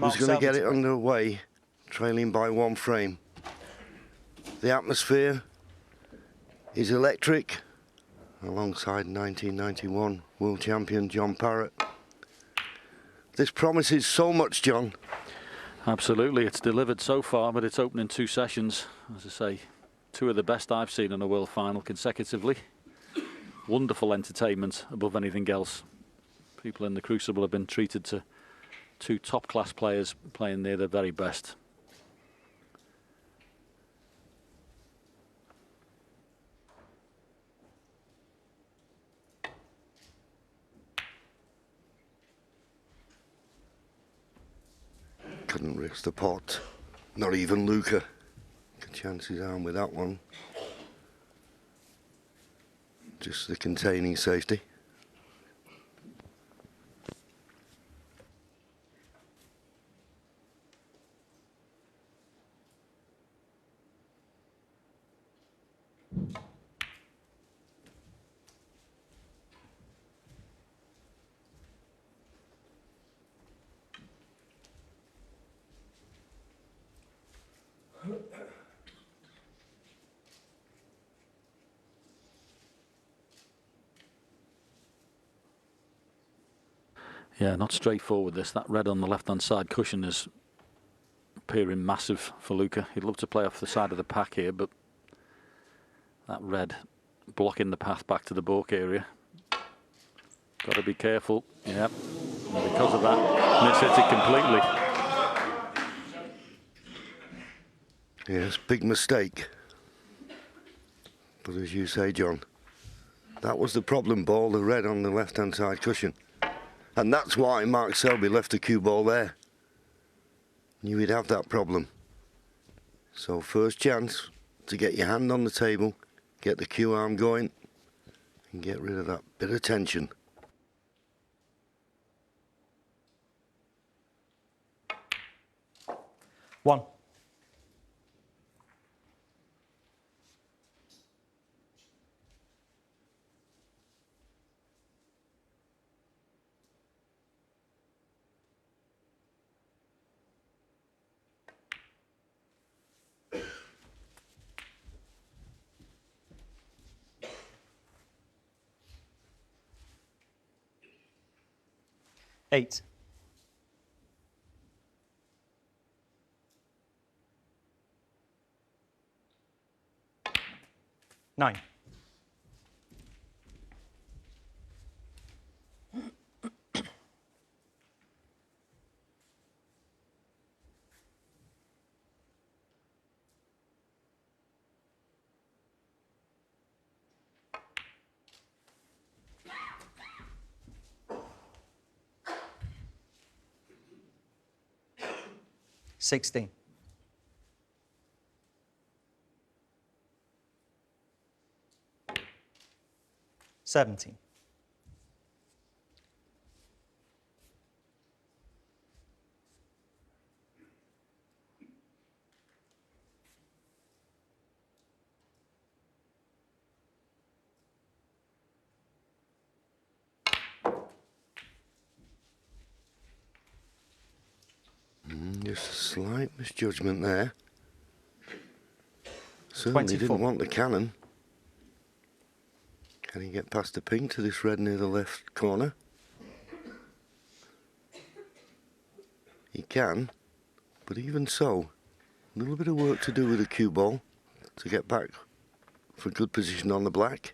who's going to get it underway, trailing by 1 frame. The atmosphere is electric, alongside 1991 world champion John Parrott. This promises so much, John. Absolutely, it's delivered so far, but it's open in 2 sessions. As I say, 2 of the best I've seen in a world final consecutively. Wonderful entertainment above anything else. People in the Crucible have been treated to 2 top-class players playing near their very best. Couldn't risk the pot. Not even Luca. Good chance his arm with that one. Just the containing safety. Yeah, not straightforward this. That red on the left-hand side cushion is appearing massive for Luca. He'd love to play off the side of the pack here, but that red blocking the path back to the balk area. Got to be careful. Yep. And because of that, mishit it completely. Yes, big mistake. But as you say, John, that was the problem ball, the red on the left-hand side cushion. And that's why Mark Selby left the cue ball there. Knew he'd have that problem. So first chance to get your hand on the table, get the cue arm going, and get rid of that bit of tension. One. Eight. Nine. $16. 17. Just a slight misjudgment there. Certainly 24. didn't want the cannon. Can he get past the pink to this red near the left corner? He can, but even so, a little bit of work to do with the cue ball to get back for good position on the black.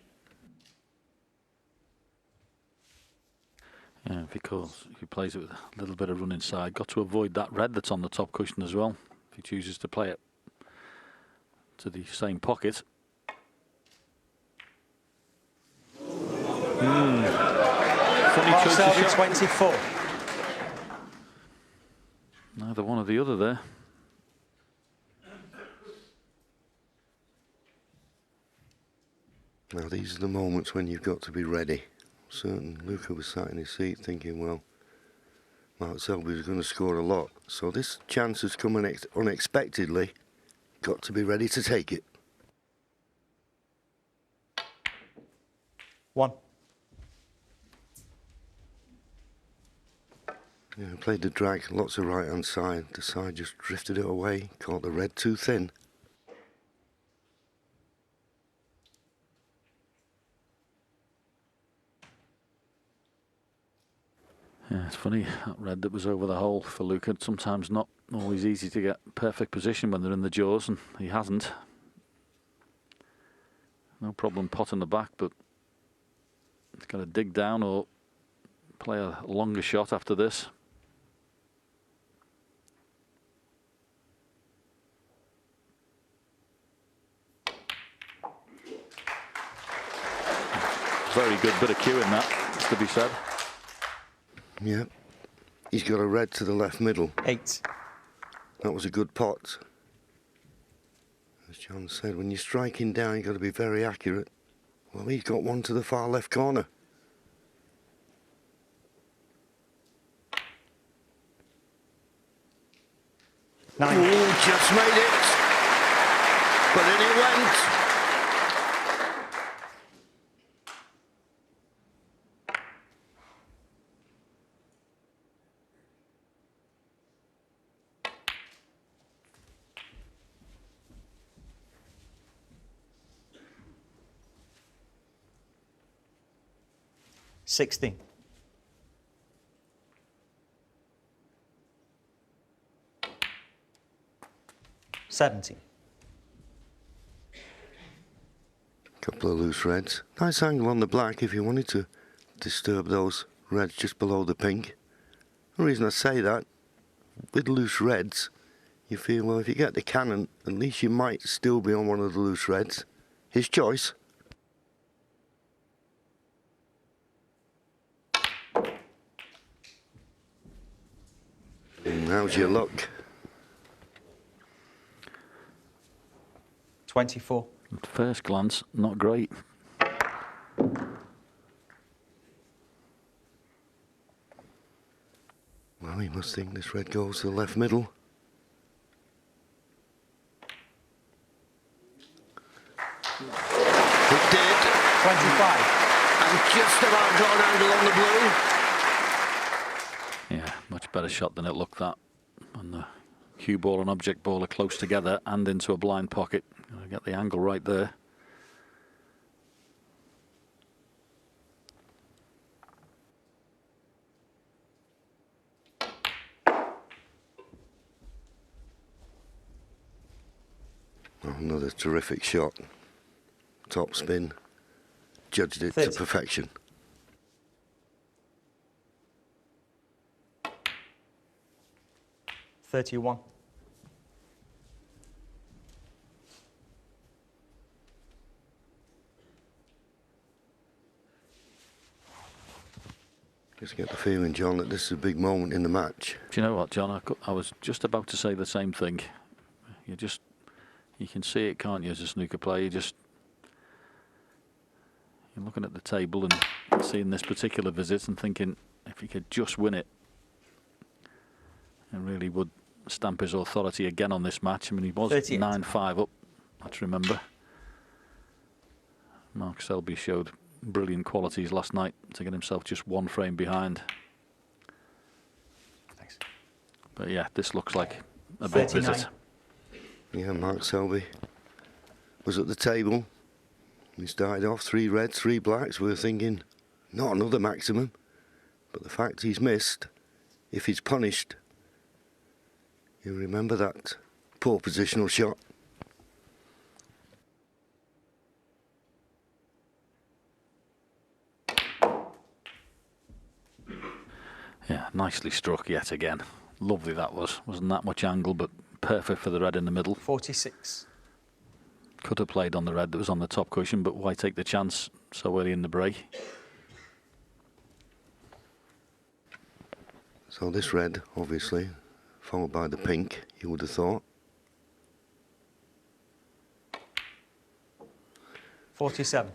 Yeah, because if he plays it with a little bit of run inside, got to avoid that red that's on the top cushion as well. If he chooses to play it to the same pocket. Funny choice of shot. 24. Neither one or the other there. Now these are the moments when you've got to be ready. Certain Luca was sat in his seat thinking, well, Mark Selby was going to score a lot. So this chance has come unexpectedly. Got to be ready to take it. 1. Yeah, played the drag, lots of right hand side. The side just drifted it away, caught the red too thin. Yeah, it's funny, that red that was over the hole for Luca. It's sometimes not always easy to get perfect position when they're in the jaws, and he hasn't. No problem potting the back, but he's got to dig down or play a longer shot after this. Very good bit of cue in that, has to be said. Yeah, he's got a red to the left middle. 8. That was a good pot. As John said, when you're striking down, you've got to be very accurate. Well, he's got one to the far left corner. 9. Ooh, just made it. But in it went. $16. $17. Couple of loose reds. Nice angle on the black if you wanted to disturb those reds just below the pink. The reason I say that, with loose reds, you feel, well, if you get the cannon, at least you might still be on one of the loose reds. His choice. And how's your luck? 24. At first glance, not great. Well, he must think this red goes to the left middle. It did. 25. And just about got an angle on the blue. Yeah, much better shot than it looked, that. And the cue ball and object ball are close together and into a blind pocket. Gotta get the angle right there. Oh, another terrific shot. Top spin. Judged it to 30. perfection. $31. Just get the feeling, John, that this is a big moment in the match. Do you know what, John? I was just about to say the same thing. You can see it, can't you, as a snooker player? You're looking at the table and seeing this particular visit and thinking, if he could just win it, it really would stamp his authority again on this match. I mean, he was 38. 9-5 up, let's remember. Mark Selby showed brilliant qualities last night to get himself just one frame behind. Thanks. But yeah, this looks like a big 39. visit. Yeah, Mark Selby was at the table. He started off 3 reds, 3 blacks. We were thinking, not another maximum. But the fact he's missed, if he's punished, you remember that poor positional shot. Yeah, nicely struck yet again. Lovely that was. Wasn't that much angle, but perfect for the red in the middle. 46. Could have played on the red that was on the top cushion, but why take the chance so early in the break? So this red, obviously, followed by the pink, you would have thought. 47.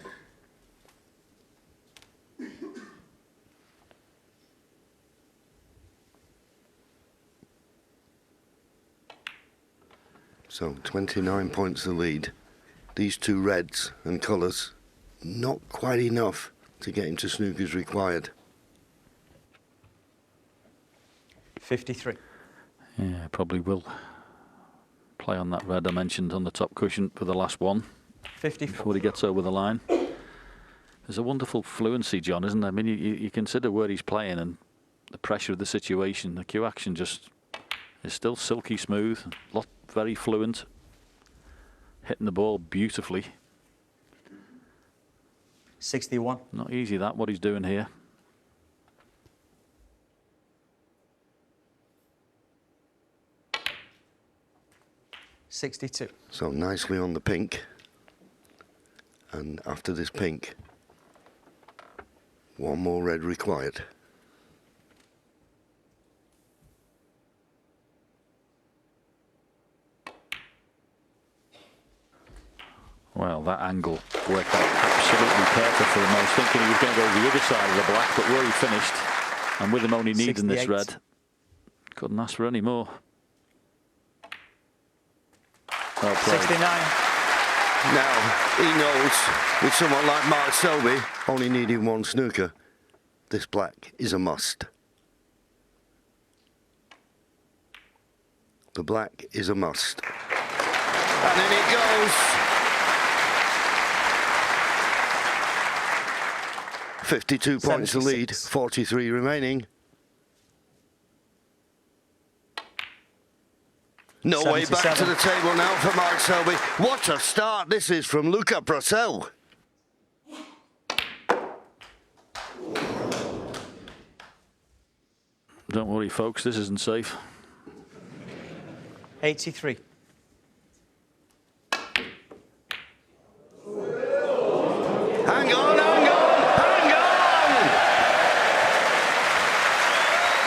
So 29 points the lead. These 2 reds and colours, not quite enough to get him to snooker's required. 53. Yeah, probably will play on that red I mentioned on the top cushion for the last one 54. before he gets over the line. There's a wonderful fluency, John, isn't there? I mean, you consider where he's playing and the pressure of the situation. The cue action just is still silky smooth, very fluent, hitting the ball beautifully. 61. Not easy that, what he's doing here. $62. So nicely on the pink. And after this pink, one more red required. Well, that angle worked out absolutely perfect for him. I was thinking he was going to go the other side of the black, but where he finished, and with him only needing this 68. red, couldn't ask for any more. Well played. 69. Now, he knows with someone like Mark Selby only needing one snooker, this black is a must. The black is a must. And in it goes. 52 points to lead, 76. 43 remaining. No way back to 77. the table now for Mark Selby. What a start this is from Luca Brecel. Don't worry, folks, this isn't safe. 83. Hang on, hang on, hang on!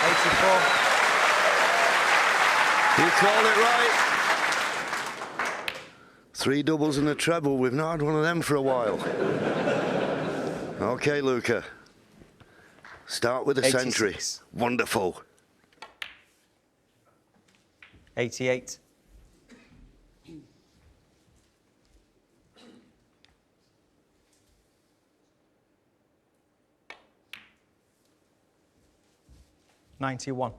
84. You called it right. 3 doubles and a treble. We've not had one of them for a while. Okay, Luca. Start with a 86. century. Wonderful. 88. $91.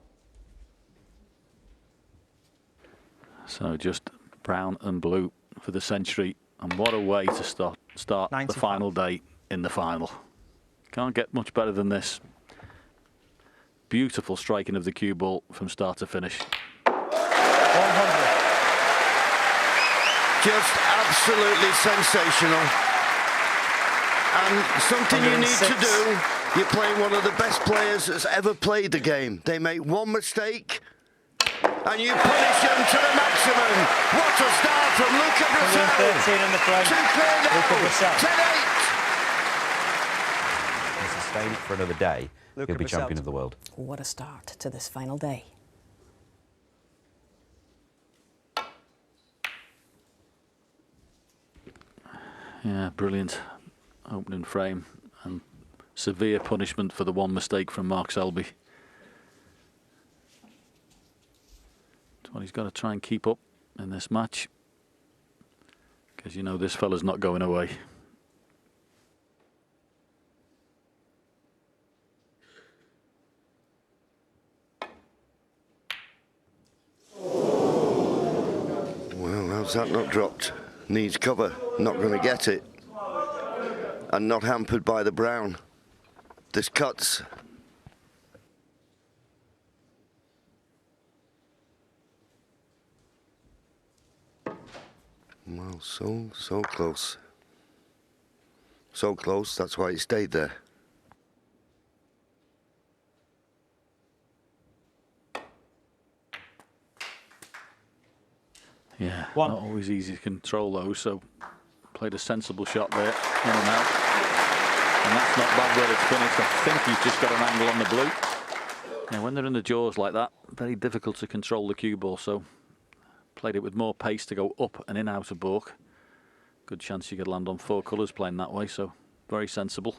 So just brown and blue for the century. And what a way to start the 95. final day in the final. Can't get much better than this. Beautiful striking of the cue ball from start to finish. 100. Just absolutely sensational. And something you need to 106. do, you're playing one of the best players that's ever played the game. They make one mistake, and you punish them to the maximum. What a start from Luca Brecel. 113 in the frame. Too clear now. Luca Brecel. 10-8. He sustained it for another day. Luca He'll be Brecel. champion of the world. What a start to this final day. Yeah, brilliant opening frame and severe punishment for the one mistake from Mark Selby. That's what he's got to try and keep up in this match, because you know this fella's not going away. Well, how's that not dropped? Needs cover, not going to get it. And not hampered by the brown. This cuts. Well, so close. So close, that's why he stayed there. Yeah, One. not always easy to control those, so played a sensible shot there, in and out. And that's not bad where it's finished. I think he's just got an angle on the blue. Now, when they're in the jaws like that, very difficult to control the cue ball, so played it with more pace to go up and in out of balk. Good chance you could land on 4 colours playing that way, so very sensible.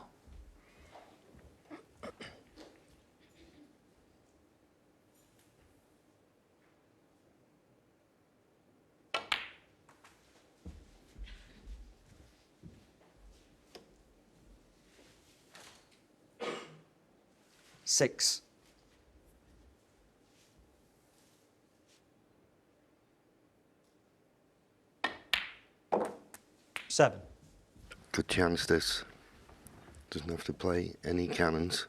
Six. 7. Good chance this. Doesn't have to play any cannons.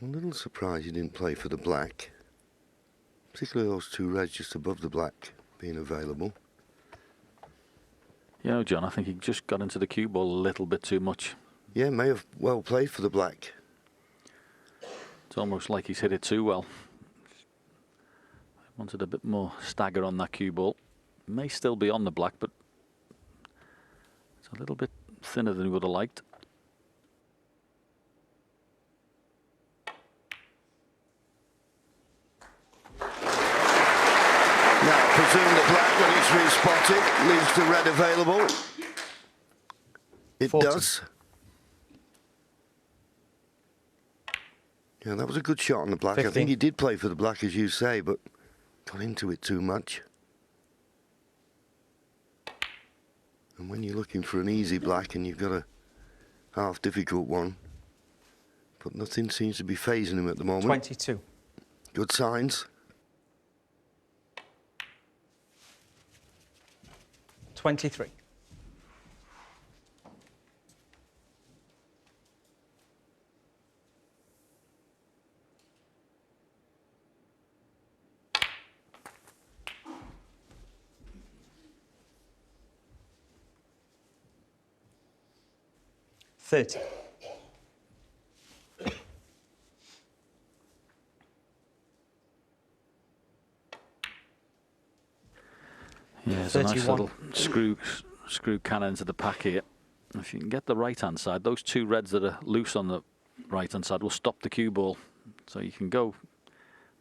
I'm a little surprised he didn't play for the black. Particularly those 2 reds just above the black being available. You know, John, I think he just got into the cue ball a little bit too much. Yeah, may have well played for the black. It's almost like he's hit it too well. Wanted a bit more stagger on that cue ball. May still be on the black, but it's a little bit thinner than he would have liked. Now, presume the black, when it's re-spotted, leaves the red available. It 40. does. Yeah, that was a good shot on the black. 15. I think he did play for the black, as you say, but got into it too much. And when you're looking for an easy black and you've got a half difficult one, but nothing seems to be phasing him at the moment. 22. Good signs. 23. $30. Yeah, it's a nice 31. little screw cannon to the pack here. If you can get the right-hand side, those 2 reds that are loose on the right-hand side will stop the cue ball. So you can go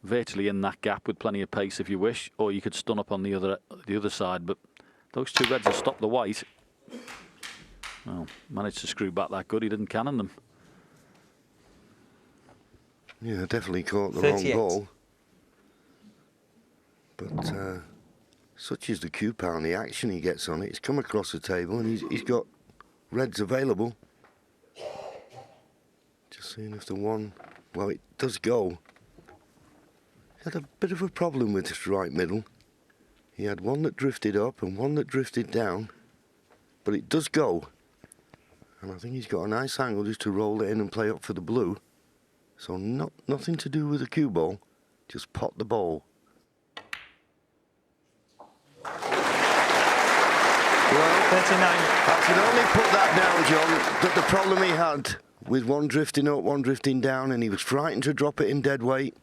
virtually in that gap with plenty of pace if you wish, or you could stun up on the other side. But those 2 reds will stop the white. Well, managed to screw back that good. He didn't cannon them. Yeah, definitely caught the 38. wrong ball. But such is the cue power and the action he gets on it. He's come across the table and he's got reds available. Just seeing if the one, well, it does go. He had a bit of a problem with this right middle. He had one that drifted up and one that drifted down, but it does go. And I think he's got a nice angle just to roll it in and play up for the blue. So nothing to do with the cue ball, just pot the ball. Well, 39. I can only put that down, John, that the problem he had with one drifting up, one drifting down, and he was frightened to drop it in dead weight.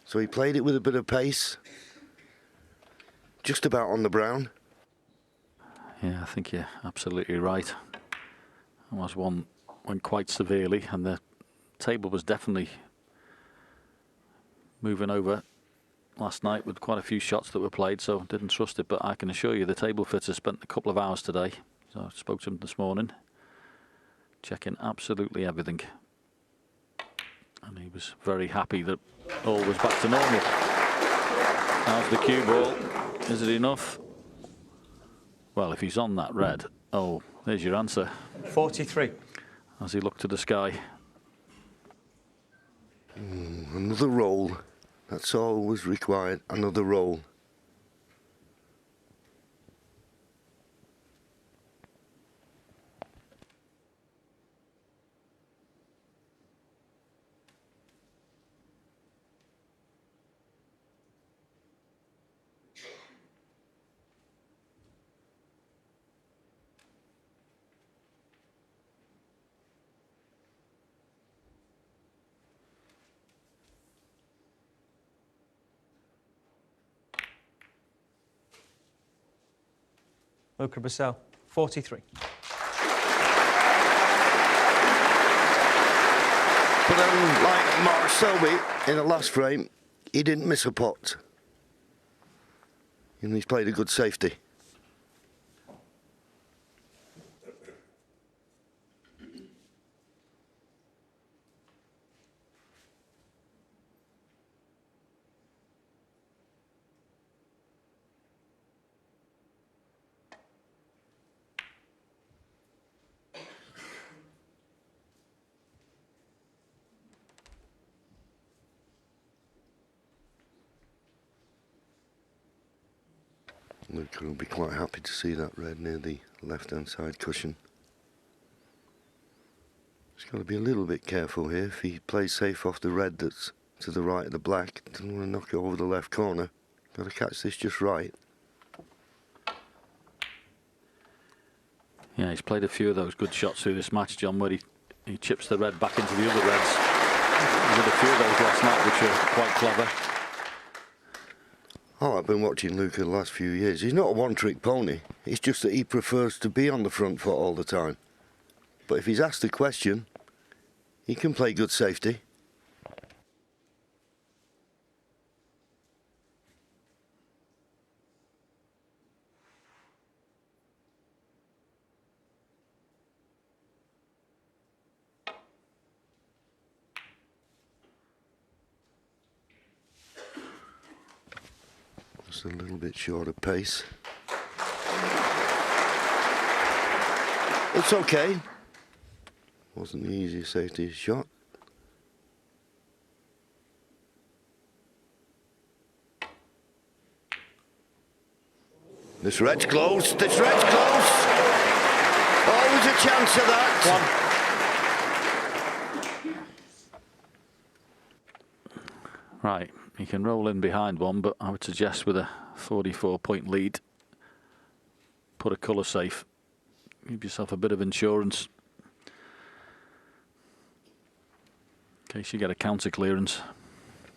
So he played it with a bit of pace, just about on the brown. Yeah, I think you're absolutely right. There was one went quite severely, and the table was definitely moving over last night with quite a few shots that were played, so didn't trust it. But I can assure you the table fitter spent a couple of hours today. So I spoke to him this morning, checking absolutely everything. And he was very happy that all was back to normal. How's the cue ball? Is it enough? Well, if he's on that red, oh, there's your answer. 43. As he looked to the sky. Another roll. That's all was required. Another roll. Luca Brecel, 43. But then, like Mark Selby in the last frame, he didn't miss a pot. And he's played a good safety. Luca will be quite happy to see that red near the left-hand side cushion. He's got to be a little bit careful here. If he plays safe off the red that's to the right of the black, doesn't want to knock it over the left corner. Got to catch this just right. Yeah, he's played a few of those good shots through this match, John, where he chips the red back into the other reds. He did a few of those last night, which are quite clever. Oh, I've been watching Luca the last few years. He's not a one-trick pony. It's just that he prefers to be on the front foot all the time. But if he's asked a question, he can play good safety. Just a little bit short of pace. It's okay. Wasn't the easiest safety shot. This red's close. This red's close. Always a chance of that. Right, he can roll in behind one, but I would suggest with a 44-point lead, put a colour safe. Give yourself a bit of insurance in case you get a counter clearance.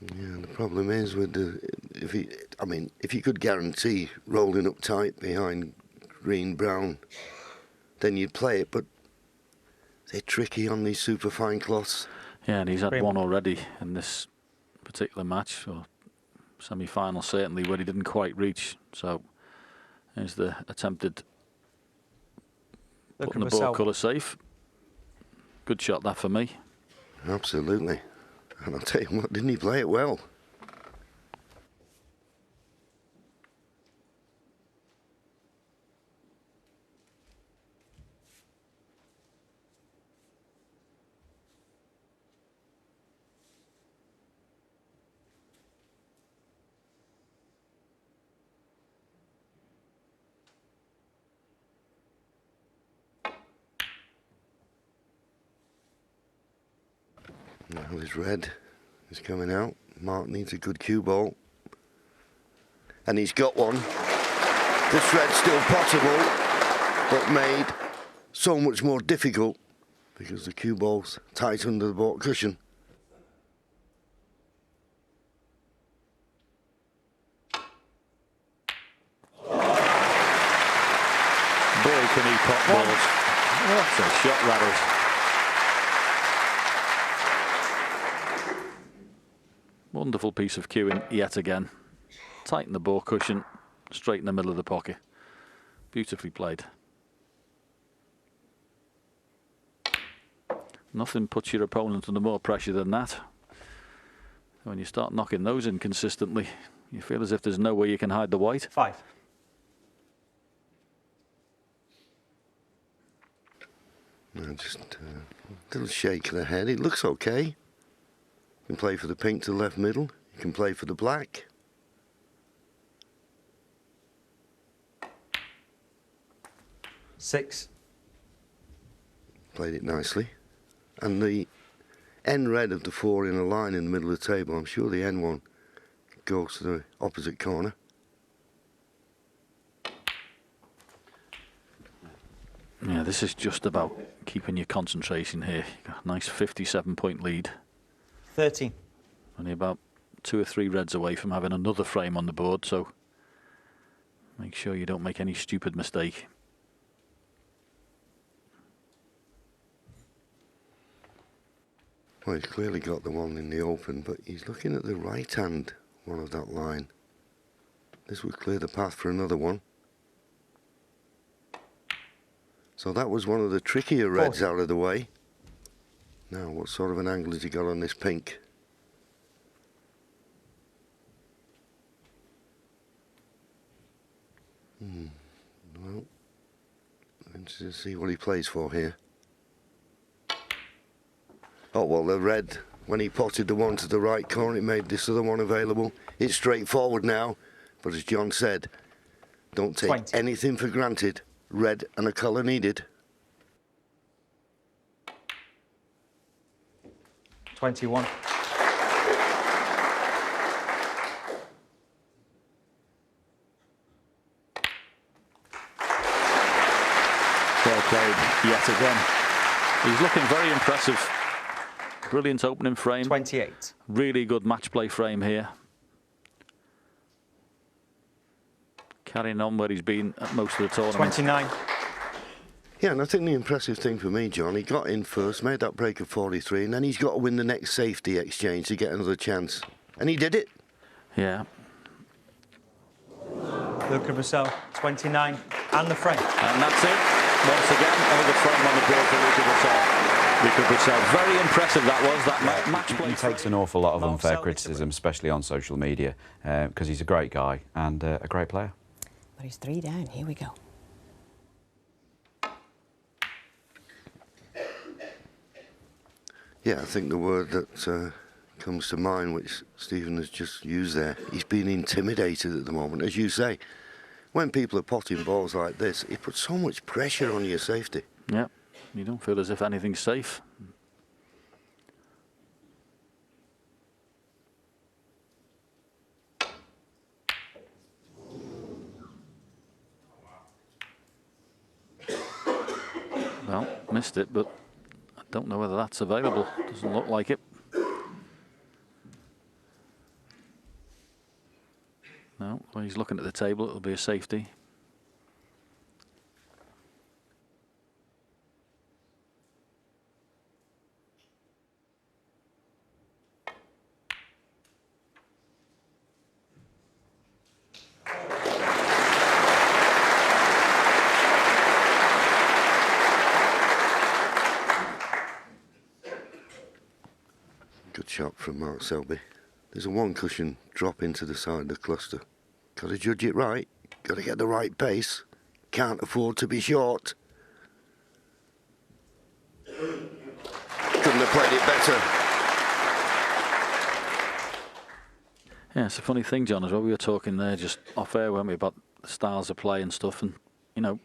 Yeah, the problem is with the if you could guarantee rolling up tight behind green brown, then you'd play it. But they're tricky on these super fine cloths. Yeah, and he's had one already in this particular match, or semi-final certainly, where he didn't quite reach. So here's the attempted putting the ball colour safe. Good shot that for me. Absolutely. And I'll tell you what, didn't he play it well? Now his red is coming out. Mark needs a good cue ball. And he's got one. This red's still possible, but made so much more difficult because the cue ball's tight under the baulk cushion. Boy, can he pop balls. What a shot that is. Wonderful piece of cueing yet again. Tighten the ball cushion, straight in the middle of the pocket. Beautifully played. Nothing puts your opponent under more pressure than that. When you start knocking those in consistently, you feel as if there's no way you can hide the white. 5. Just a little shake of the head. It looks okay. You can play for the pink to the left middle. You can play for the black. Six. Played it nicely. And the N red of the 4 in a line in the middle of the table, I'm sure the N one goes to the opposite corner. Yeah, this is just about keeping your concentration here. You've got a nice 57-point lead. 13. Only about 2 or 3 reds away from having another frame on the board, so make sure you don't make any stupid mistake. Well, he's clearly got the one in the open, but he's looking at the right-hand one of that line. This would clear the path for another one. So that was one of the trickier reds out of the way. Now, what sort of an angle has he got on this pink? Well, let's just see what he plays for here. Oh, well, the red, when he potted the one to the right corner, it made this other one available. It's straightforward now, but as John said, Don't take 20. anything for granted. Red and a colour needed. 21. Well played yet again. He's looking very impressive. Brilliant opening frame. 28. Really good match play frame here. Carrying on where he's been at most of the tournament. 29. Yeah, and I think the impressive thing for me, John, he got in first, made that break of 43, and then he's got to win the next safety exchange to get another chance. And he did it. Yeah. Luca Brecel, 29. And the frame. And that's it. Once again, another frame on the board for Luca Brecel. Luca Brecel. Very impressive that was, that match play. He takes an awful lot of Mark unfair Selby criticism, especially on social media, because he's a great guy and a great player. But he's 3 down. Here we go. Yeah, I think the word that comes to mind, which Stephen has just used there, he's being intimidated at the moment. As you say, when people are potting balls like this, it puts so much pressure on your safety. Yeah. You don't feel as if anything's safe. Well, missed it, but I don't know whether that's available. Doesn't look like it. No, when he's looking at the table, it'll be a safety. Good shot from Mark Selby. There's a one cushion drop into the side of the cluster. Got to judge it right. Got to get the right pace. Can't afford to be short. Couldn't have played it better. Yeah, it's a funny thing, John, as well. We were talking there just off air, weren't we, about the styles of play and stuff. And, you know,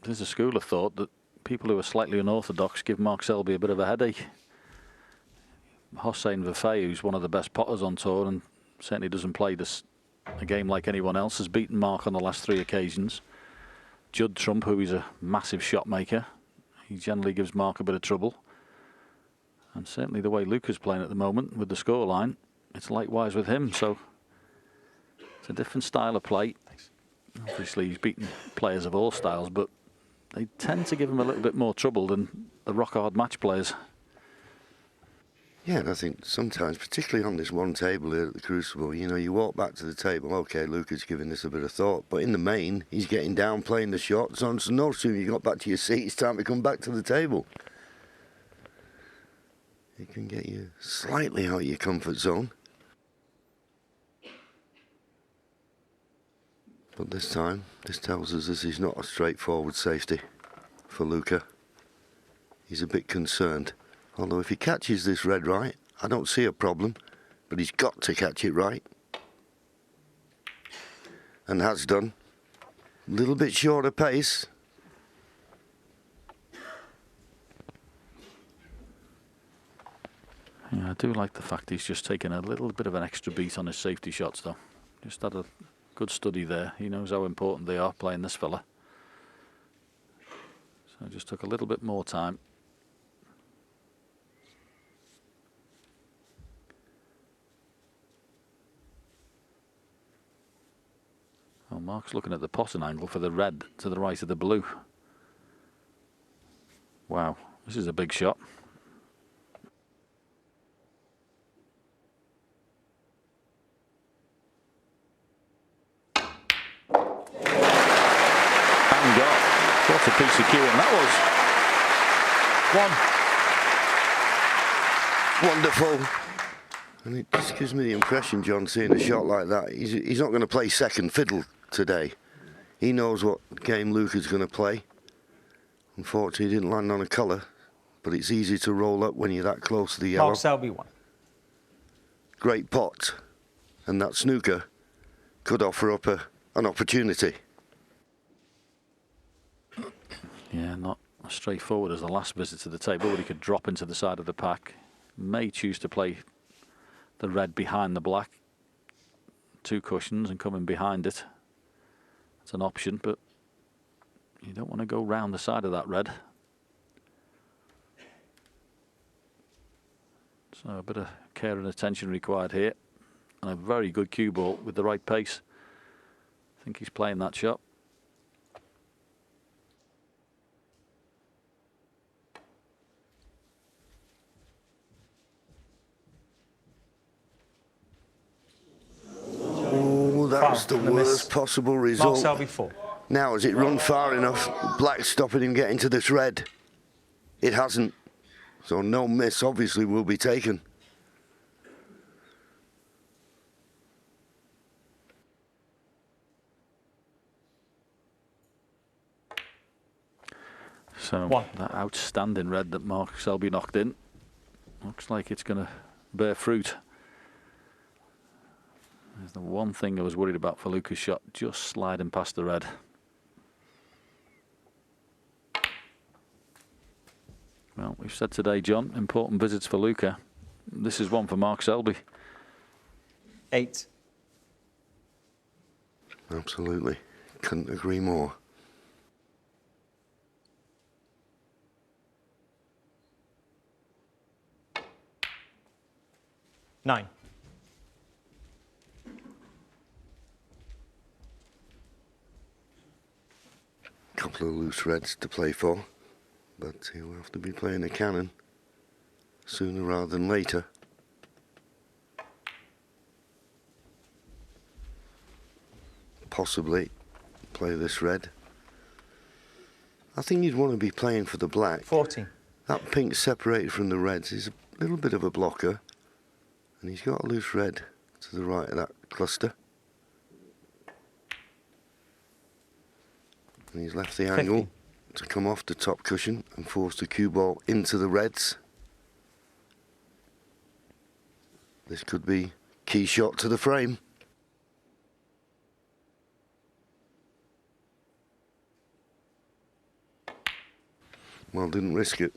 there's a school of thought that people who are slightly unorthodox give Mark Selby a bit of a headache. Hossein Vafay, who's one of the best potters on tour and certainly doesn't play a game like anyone else, has beaten Mark on the last 3 occasions. Judd Trump, who is a massive shot maker, he generally gives Mark a bit of trouble. And certainly the way Luca's playing at the moment with the scoreline, it's likewise with him. So it's a different style of play. Obviously he's beaten players of all styles, but they tend to give him a little bit more trouble than the rock-hard match players. Yeah, and I think sometimes, particularly on this one table here at the Crucible, you know, you walk back to the table, OK, Luca's giving this a bit of thought, but in the main, he's getting down, playing the shots, so no sooner you got back to your seat, it's time to come back to the table. It can get you slightly out of your comfort zone. But this time, this tells us this is not a straightforward safety for Luca. He's a bit concerned. Although if he catches this red right, I don't see a problem, but he's got to catch it right. And has done. A little bit short of pace. Yeah, I do like the fact he's just taken a little bit of an extra beat on his safety shots, though. Just had a good study there. He knows how important they are, playing this fella. So just took a little bit more time. Oh, Mark's looking at the potting angle for the red to the right of the blue. Wow, this is a big shot. And got. What a piece of cueing that was. Wonderful. And it just gives me the impression, John, seeing a shot like that, he's not going to play second fiddle today. He knows what game Luca's going to play. Unfortunately, he didn't land on a colour, but it's easy to roll up when you're that close to the yellow. Mark Selby 1. Great pot, and that snooker could offer up an opportunity. Yeah, not as straightforward as the last visit to the table, but he could drop into the side of the pack. May choose to play the red behind the black. 2 cushions and come in behind it. It's an option, but you don't want to go round the side of that red. So a bit of care and attention required here. And a very good cue ball with the right pace. I think he's playing that shot. Oh, that's the Foul and a miss. worst possible Mark result. Selby 4. Now, has it run far enough? Black stopping him getting to this red. It hasn't. So no miss obviously will be taken. So One. that outstanding red that Mark Selby knocked in looks like it's going to bear fruit. There's the one thing I was worried about for Luca's shot, just sliding past the red. Well, we've said today, John, important visits for Luca. This is one for Mark Selby. 8. Absolutely. Couldn't agree more. Nine. Couple of loose reds to play for, but he'll have to be playing a cannon sooner rather than later. Possibly play this red. I think you'd want to be playing for the black. 14. That pink separated from the reds is a little bit of a blocker, and he's got a loose red to the right of that cluster. And he's left the angle to come off the top cushion and force the cue ball into the reds. This could be key shot to the frame. Well, didn't risk it.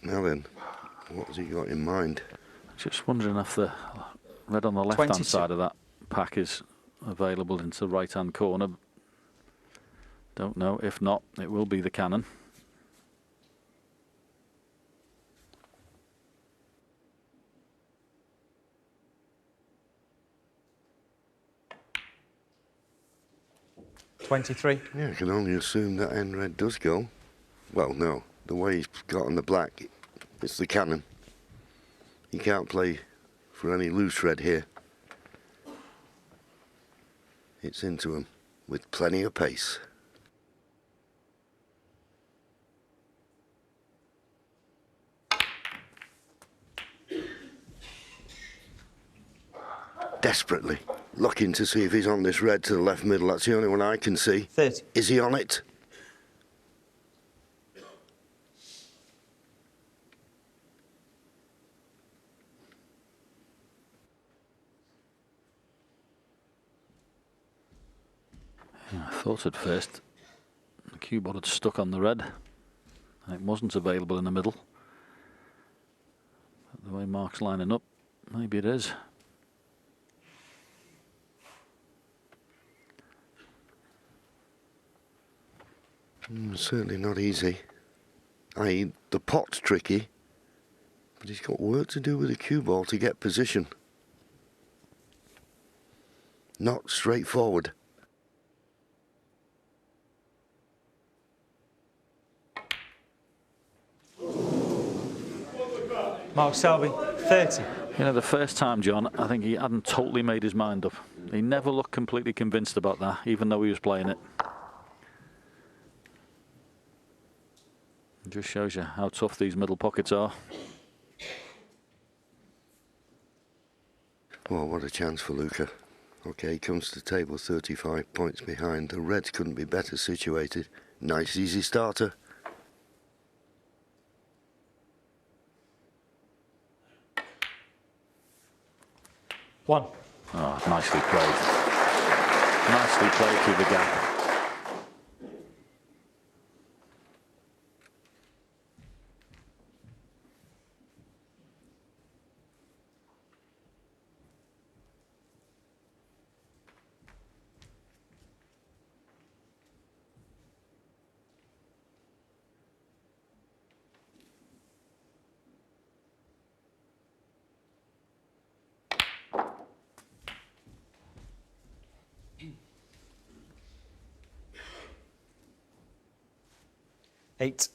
Now then, what has he got in mind? Just wondering if the red on the left-hand 22. side of that pack is available into the right-hand corner. Don't know. If not, it will be the cannon. $23. Yeah, I can only assume that end red does go. Well, no, the way he's got on the black, it's the cannon. He can't play for any loose red here. It's into him with plenty of pace. Desperately looking to see if he's on this red to the left middle. That's the only one I can see. 30. Is he on it? Yeah, I thought at first the cue ball had stuck on the red and it wasn't available in the middle. But the way Mark's lining up, maybe it is. Certainly not easy. The pot's tricky, but he's got work to do with the cue ball to get position. Not straightforward. Mark Selby 30. You know, the first time, John, I think he hadn't totally made his mind up. He never looked completely convinced about that, even though he was playing it. It just shows you how tough these middle pockets are. Well, what a chance for Luca. Okay, he comes to the table 35 points behind. The Reds couldn't be better situated. Nice, easy starter. One. Oh, nicely played. Nicely played through the gap. 8.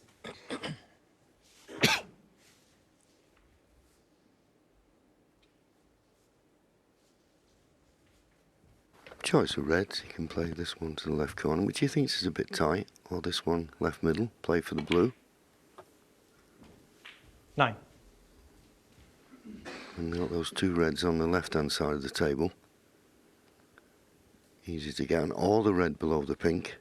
Choice of reds. He can play this one to the left corner, which he thinks is a bit tight, or this one left middle. Play for the blue. 9. And got those 2 reds on the left-hand side of the table. Easy to get on all the red below the pink.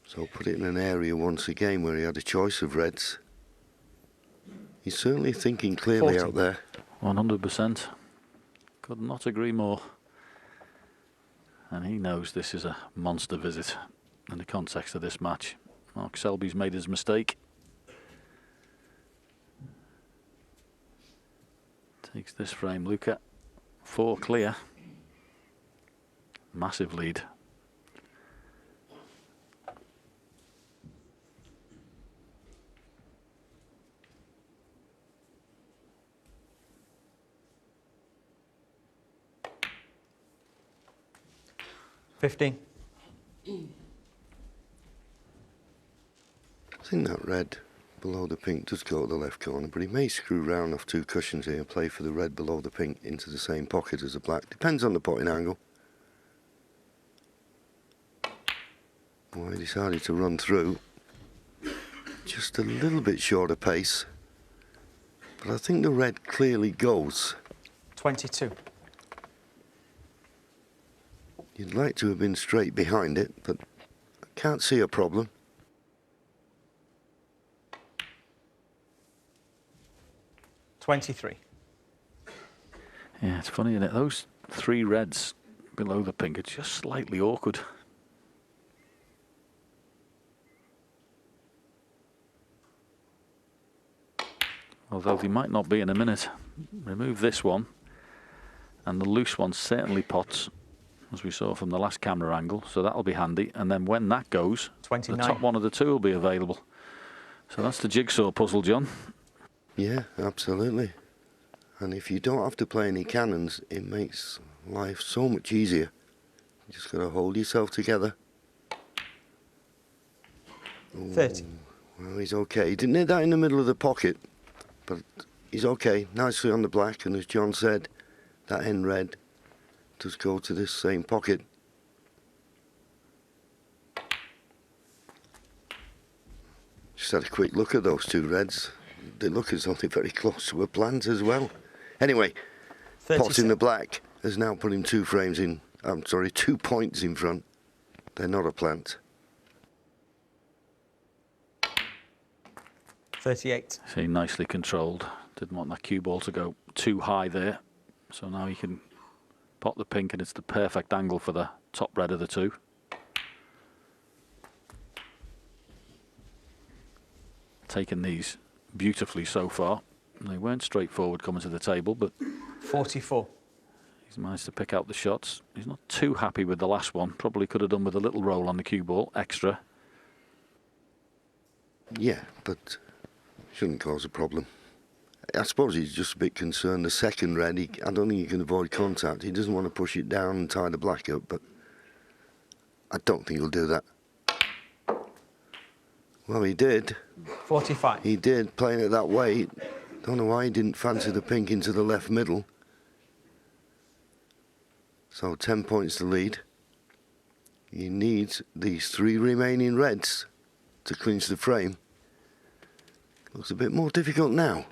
So put it in an area once again where he had a choice of reds. He's certainly thinking clearly 40. out there. 100%. Could not agree more. And he knows this is a monster visit in the context of this match. Mark Selby's made his mistake. Takes this frame, Luca. 4 clear. Massive lead. $15. I think that red below the pink does go to the left corner, but he may screw round off 2 cushions here and play for the red below the pink into the same pocket as the black. Depends on the potting angle. Well, he decided to run through. Just a little bit shorter pace. But I think the red clearly goes. 22. You'd like to have been straight behind it, but I can't see a problem. $23. Yeah, it's funny, isn't it? Those 3 reds below the pink are just slightly awkward. Although they might not be in a minute. Remove this one, and the loose one certainly pots, as we saw from the last camera angle, so that'll be handy. And then when that goes, 29. the top one of the 2 will be available. So that's the jigsaw puzzle, John. Yeah, absolutely. And if you don't have to play any cannons, it makes life so much easier. You just got to hold yourself together. 30. Well, he's okay. He didn't hit that in the middle of the pocket, but he's okay. Nicely on the black, and as John said, that end red does go to this same pocket. Just had a quick look at those 2 reds. They look as though they're very close to a plant as well. Anyway, pot in the black has now put him 2 frames in. I'm sorry, 2 points in front. They're not a plant. 38. See, nicely controlled. Didn't want that cue ball to go too high there. So now he can pot the pink, and it's the perfect angle for the top red of the 2. Taken these beautifully so far. They weren't straightforward coming to the table, but 44. he's managed to pick out the shots. He's not too happy with the last one. Probably could have done with a little roll on the cue ball, extra. Yeah, but shouldn't cause a problem. I suppose he's just a bit concerned. The second red, I don't think he can avoid contact. He doesn't want to push it down and tie the black up, but I don't think he'll do that. Well, he did. 45. He did, playing it that way. Don't know why he didn't fancy the pink into the left middle. So 10 points to lead. He needs these 3 remaining reds to clinch the frame. Looks a bit more difficult now.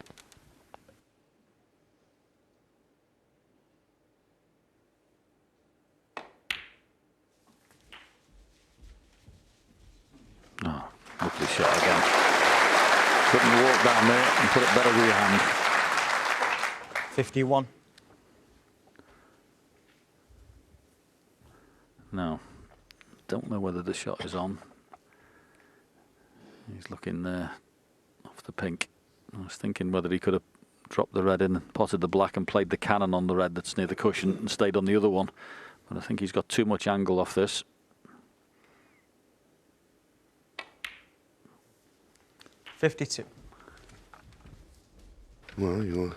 Oh, lovely shot again. Couldn't walk down there and put it better with your hand. 51. No, don't know whether the shot is on. He's looking there off the pink. I was thinking whether he could have dropped the red in, potted the black, and played the cannon on the red that's near the cushion and stayed on the other one. But I think he's got too much angle off this. 52. Well, your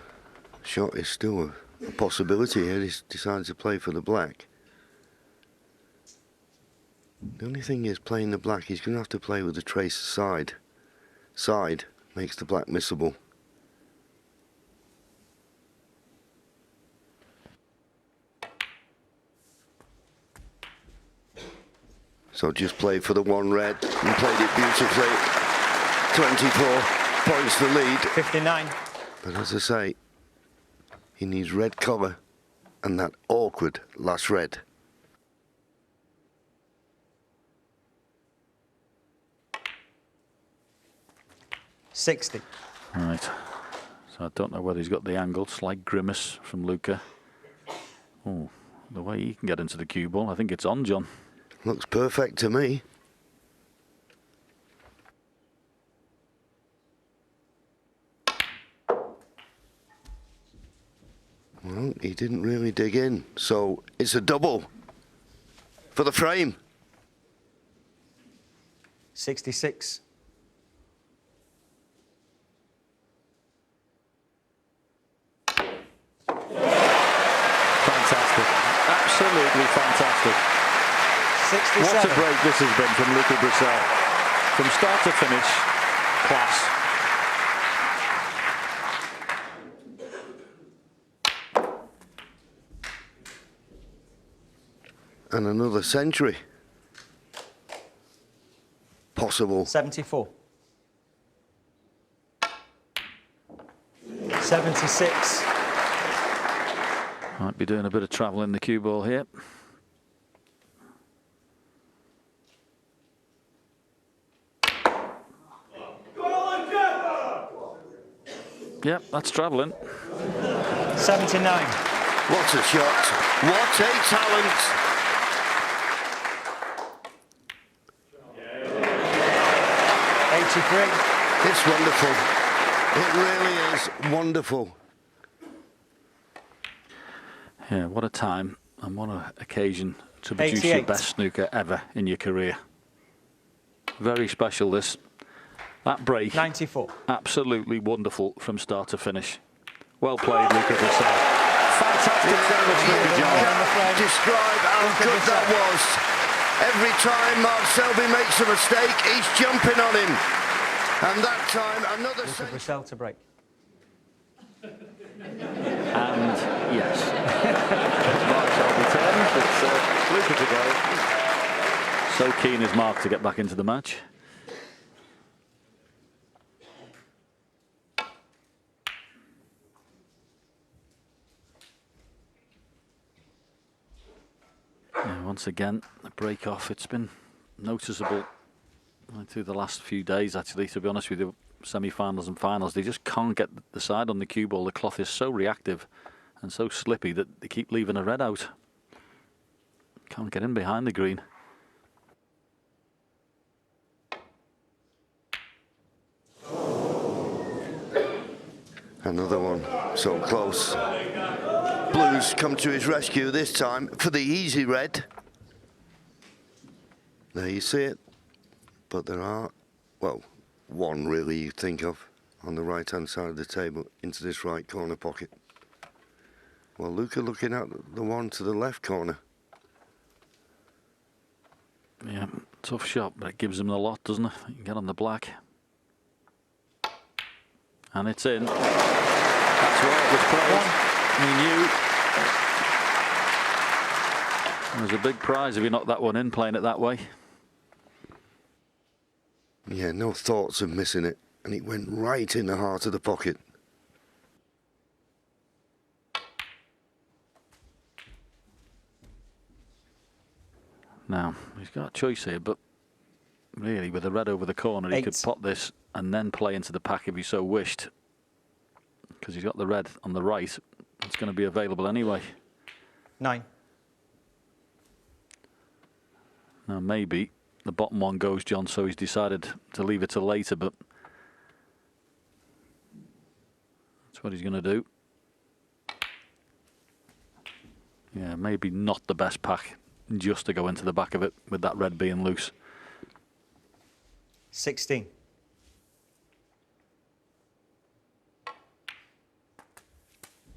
shot is still a possibility here. He's decided to play for the black. The only thing is, playing the black, he's going to have to play with the trace side. Side makes the black missable. So just played for the one red and played it beautifully. 24 points the lead. 59. But as I say, he needs red colour and that awkward last red. $60. Right. So I don't know whether he's got the angle. Slight grimace from Luca. Oh, the way he can get into the cue ball. I think it's on, John. Looks perfect to me. Well, he didn't really dig in, so it's a double for the frame. 66. Fantastic. Absolutely fantastic. 67. What a break this has been from Luca Brecel. From start to finish, class. And another century. Possible. 74. 76. Might be doing a bit of travel in the cue ball here. Yep, that's travelling. 79. What a shot. What a talent. 83. It's wonderful. It really is wonderful. Yeah, what a time and what an occasion to produce your 88. best snooker ever in your career. Very special, this. That break, 94. absolutely wonderful from start to finish. Well played, Luca Brecel. Fantastic game of snooker, John. Describe how good that was. Every time Mark Selby makes a mistake, he's jumping on him. And that time, another Luca century. Brecel to break. And yes. Mark Selby turns. It's Luca to go. So keen is Mark to get back into the match. Yeah, once again, the break off. It's been noticeable through the last few days, actually, to be honest with you. Semi-finals and finals, they just can't get the side on the cue ball. The cloth is so reactive and so slippy that they keep leaving a red out. Can't get in behind the green. Another one, so close. Blues come to his rescue this time for the easy red. There you see it. But there are, well, one really you think of on the right-hand side of the table into this right corner pocket. Well, Luca looking at the one to the left corner. Yeah, tough shot, but it gives him a lot, doesn't it? You can get on the black. And it's in. That's where it was played. He knew. It was a big prize if he knocked that one in, playing it that way. Yeah, no thoughts of missing it. And it went right in the heart of the pocket. Now, he's got a choice here, but really, with the red over the corner, he 8. could pot this and then play into the pack if he so wished. Because he's got the red on the right. It's going to be available anyway. 9. Now, maybe the bottom one goes, John, so he's decided to leave it till later, but that's what he's going to do. Yeah, maybe not the best pack just to go into the back of it with that red being loose. 16.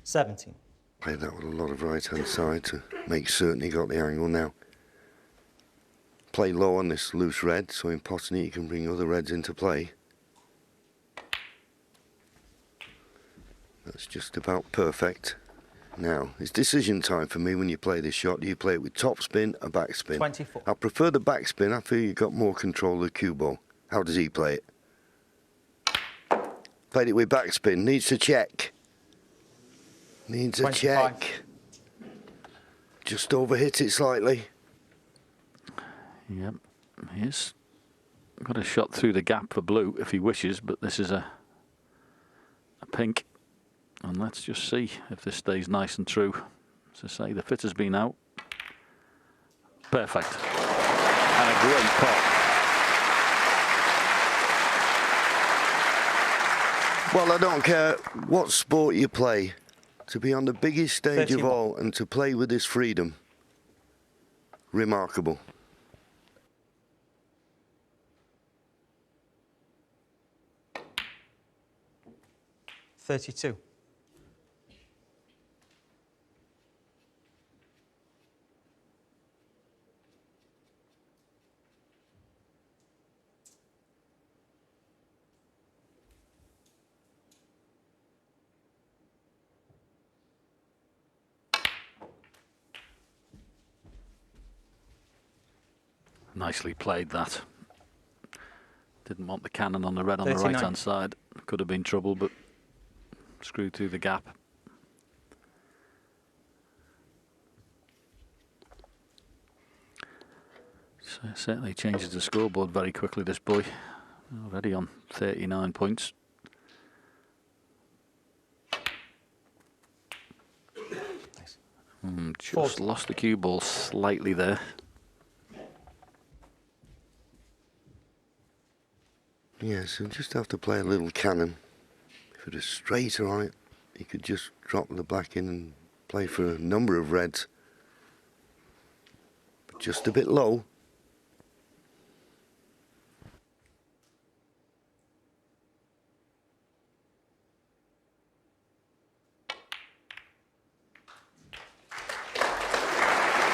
17. Played that with a lot of right-hand side to make certain he got the angle now. play low on this loose red, so in potting it you can bring other reds into play. That's just about perfect. Now, it's decision time for me when you play this shot. Do you play it with top spin or back spin? 24. I prefer the back spin. I feel you've got more control of the cue ball. How does he play it? Played it with back spin. Needs to check. Needs a 25. check. Just overhit it slightly. Yep, he's got a shot through the gap for blue if he wishes, but this is a pink. And let's just see if this stays nice and true. As I say, the fitter's been out. Perfect. And a great pot. Well, I don't care what sport you play. To be on the biggest stage of 31. all and to play with this freedom. Remarkable. $32. Nicely played that. Didn't want the cannon on the red on the 39. right hand side. Could have been trouble, but screwed through the gap. So it certainly changes the scoreboard very quickly, this boy. Already on 39 points. Nice. Just 40. lost the cue ball slightly there. Yeah, so just have to play a little cannon. If it was straighter on it, you could just drop the black in and play for a number of reds. But just a bit low.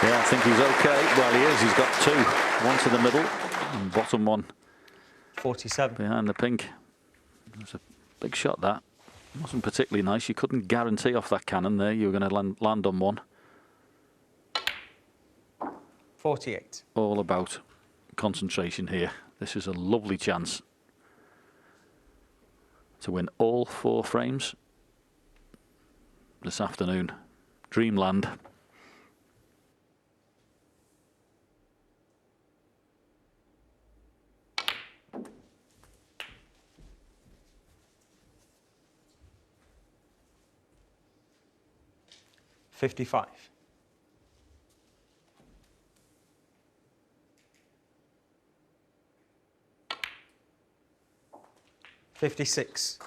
Yeah, I think he's okay. Well, he is. He's got two. One to the middle and bottom one 47. behind the pink. It was a big shot, that. Wasn't particularly nice. You couldn't guarantee off that cannon there you were going to land on one. 48. All about concentration here. This is a lovely chance to win all 4 frames this afternoon. Dreamland. $55. $56.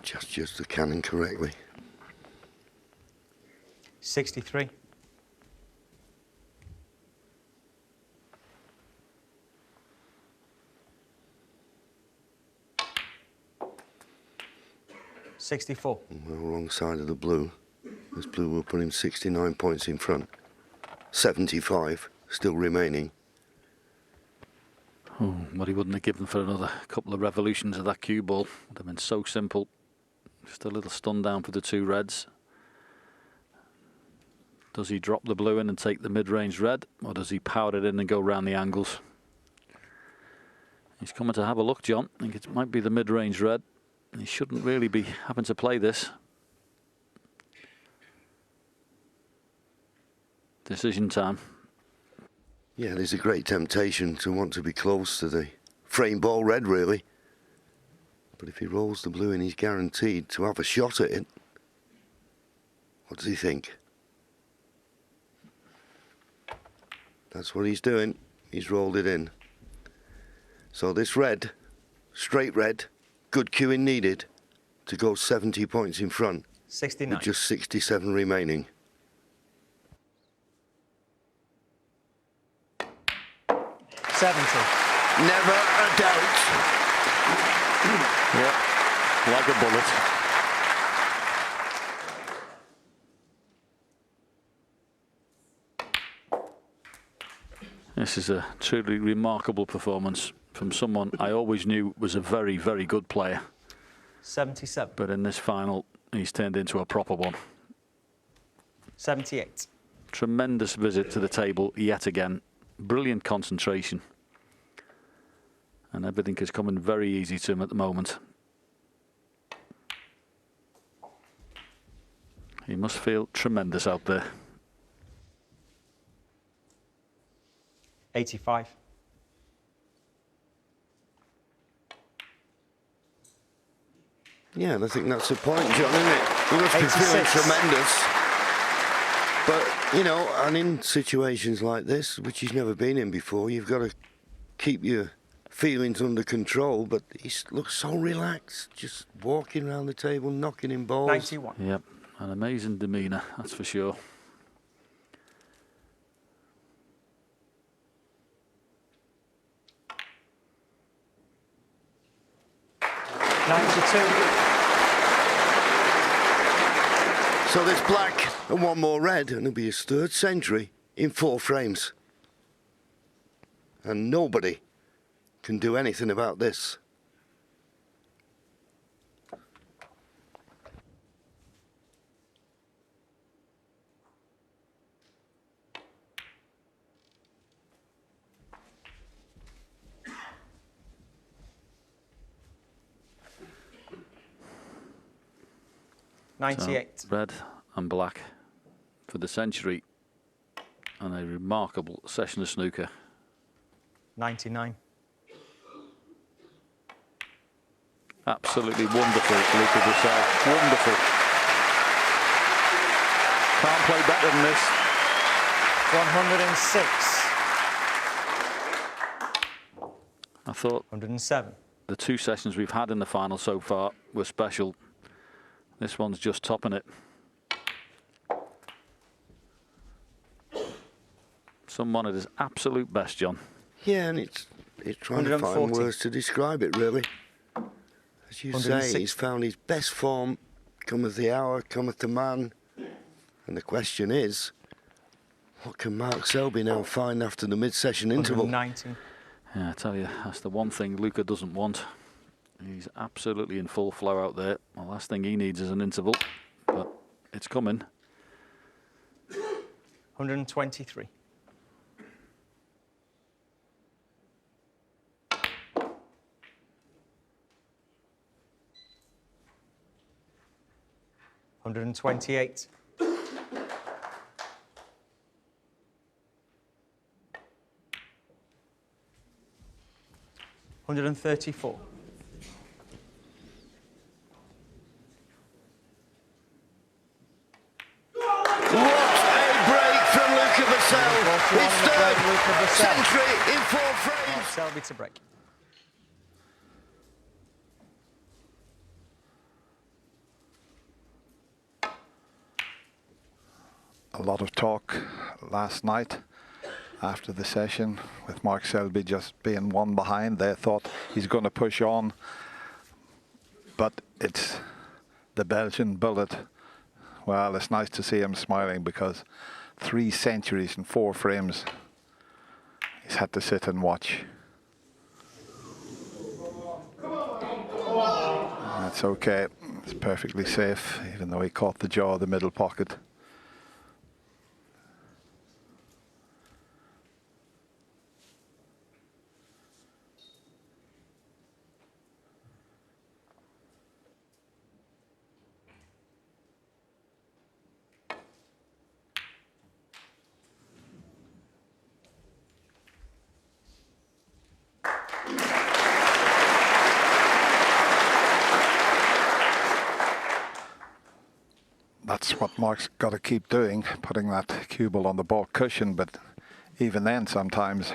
Just use the cannon correctly. 63. $64. We're wrong side of the blue. This blue will put him 69 points in front. 75 still remaining. Oh, what he wouldn't have given for another couple of revolutions of that cue ball. Would have been so simple. Just a little stun down for the 2 reds. Does he drop the blue in and take the mid-range red, or does he power it in and go round the angles? He's coming to have a look, John. I think it might be the mid-range red. He shouldn't really be having to play this. Decision time. Yeah, there's a great temptation to want to be close to the frame ball red, really. But if he rolls the blue in, he's guaranteed to have a shot at it. What does he think? That's what he's doing. He's rolled it in. So this red, straight red, good cueing needed to go 70 points in front. 69. With just 67 remaining. 70. Never a doubt. Yeah, like a bullet. This is a truly remarkable performance from someone I always knew was a very, very good player. 77. But in this final, he's turned into a proper one. 78. Tremendous visit to the table yet again. Brilliant concentration. And everything is coming very easy to him at the moment. He must feel tremendous out there. 85. Yeah, and I think that's the point, John, isn't it? He must be feeling 86. tremendous. But, you know, and in situations like this, which he's never been in before, you've got to keep your feelings under control. But he looks so relaxed, just walking around the table, knocking in balls. 91. Yep, an amazing demeanour, that's for sure. So there's black and one more red, and it'll be his third century in 4 frames. And nobody can do anything about this. So, 98. red and black for the century. And a remarkable session of snooker. 99. Absolutely wonderful, Luca Brecel. Wonderful. Can't play better than this. 106. I thought 107. the 2 sessions we've had in the final so far were special. This one's just topping it. Someone at his absolute best, John. Yeah, and it's trying to find 140. words to describe it, really. As you say, 106. he's found his best form. Cometh the hour, cometh the man. And the question is, what can Mark Selby now find after the mid-session interval? 190. Yeah, I tell you, that's the one thing Luca doesn't want. He's absolutely in full flow out there. The last thing he needs is an interval, but it's coming. 123. $128. 134. What a break from Luca Brecel. His third Luca Brecel. century in 4 frames. Selby to break. A lot of talk last night after the session with Mark Selby just being 1 behind. They thought he's going to push on, but it's the Belgian bullet. Well, it's nice to see him smiling because 3 centuries in 4 frames. He's had to sit and watch. That's okay. It's perfectly safe, even though he caught the jaw of the middle pocket. That's what Mark's got to keep doing, putting that cue ball on the ball cushion, but even then sometimes